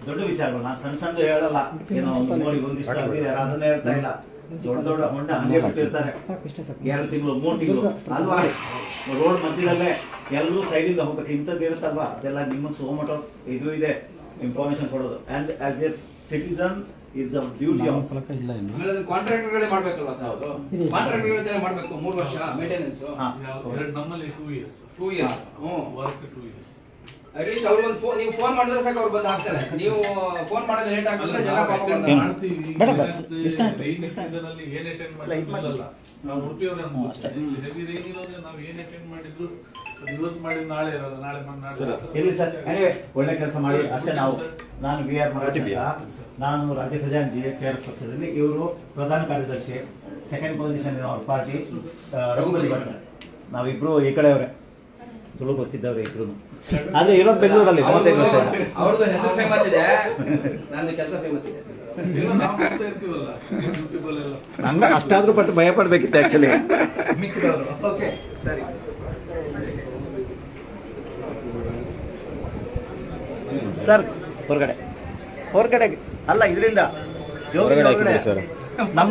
ದೊಡ್ಡ ವಿಚಾರಗಳು ನಾನು ಸಣ್ಣ ಹೇಳಲ್ಲ. ಏನೋ ಒಂದಿಷ್ಟು ಅದನ್ನ ಹೇಳ್ತಾ ಇಲ್ಲ. ದೊಡ್ಡ ಹೊಂಡ ಹಂಗೆ ಬಿಟ್ಟಿರ್ತಾರೆ 2 ತಿಂಗಳು 3 ತಿಂಗಳು ಅಲ್ವಾ? ರೋಡ್ ಮಧ್ಯದಲ್ಲೇ ಎಲ್ಲರೂ ಸೈಡಿಂದ ಹೋಗ್ಬೇಕು. ಇಂಥದ್ದು ಇರುತ್ತಲ್ವಾ, ಅದೆಲ್ಲ ನಿಮ್ಮ ಸೋಮಟೋ ಇದು ಇದೆ ಇನ್ಫಾರ್ಮೇಶನ್ ಕೊಡೋದು. And as A citizen is a duty of ಆಮೇಲೆ ಅದು ಕಾಂಟ್ರಾಕ್ಟರ್ಗಳೇ ಮಾಡ್ಬೇಕಲ್ವಾ ಸರ್, ಅದು ಕಾಂಟ್ರಾಕ್ಟರ್ಗಳೇ ಮಾಡ್ಬೇಕು 3 ವರ್ಷ ಮೇಂಟೆನೆನ್ಸ್. ನಮ್ಮಲ್ಲಿ 2 years 2 years. Work 2 years. At least ಅವ್ರು ಒಂದು ಫೋನ್, ನೀವು ಫೋನ್ ಮಾಡಿದ್ರೆ ಸಾಕು ಅವ್ರು ಬಂದು ಹಾಕ್ತಾರೆ. ನೀವು ಫೋನ್ ಮಾಡೋದು ಲೇಟ್ ಆಗ್ತದೆ, ಜನ ಪಾಪ ಬರ್ತಾರೆ. ರೈನಿ ಸೀಸನ್ ಅಲ್ಲಿ ಏನ್ ಅಟೆಂಡ್ ಮಾಡಿಲ್ಲ ನಾವು ಉಡುಪಿಯವ್ರೆ ಹೆವಿ ರೈನ್ ಇರೋದ್ರೆ ನಾವು ಏನ್ ಅಟೆಂಡ್ ಮಾಡಿದ್ರು ಅದು ಇವತ್ತು ಮಾಡಿದ್ ನಾಳೆ ಇರಲ್ಲ, ನಾಳೆ ಬಂದ್ ನಾಳೆ ಇಲ್ಲಿ ಸರ್. ಎನಿವೆ ಒಳ್ಳೆ ಕೆಲಸ ಮಾಡಿ ಅಷ್ಟೇ. ನಾನು ವಿ ಆರ್ ಮರಾಠಿ, ನಾನು ರಾಜ್ಯ ಖಜಾಂಚಿ KRS ಪಕ್ಷದಲ್ಲಿ, ಇವರು ಪ್ರಧಾನ ಕಾರ್ಯದರ್ಶಿ, second position in our party Raghupati Bhat. ನಾವಿಬ್ರು ಈ ಕಡೆಯವರೇ, ತುಳು ಗೊತ್ತಿದ್ದವ್ರೆ ಇಬ್ರು. ಆದ್ರೆ ಇರೋದು ಬೆಂಗಳೂರಲ್ಲಿ 35 ವರ್ಷ. ಅವ್ರದ್ದು ಹೆಸರು ಫೇಮಸ್ ಇದೆ, ನಂದು ಕೆಲಸ ಫೇಮಸ್ ಇದೆ. ನಾವು ಮಾಡ್ತಾ ಇರ್ತೀವಲ್ಲ ಯೂಟ್ಯೂಬ್ ಅಲ್ಲೆಲ್ಲ. ನಂಗೆ ಅಷ್ಟಾದ್ರೂ ಪಟ್ಟು ಭಯ ಪಡ್ಬೇಕಿತ್ತು ಆಕ್ಚುಲಿ. ಓಕೆ ಸರಿ. ಸರ್ ಹೊರಗಡೆ ಅಲ್ಲ, ಇದರಿಂದ ನಮ್ಮ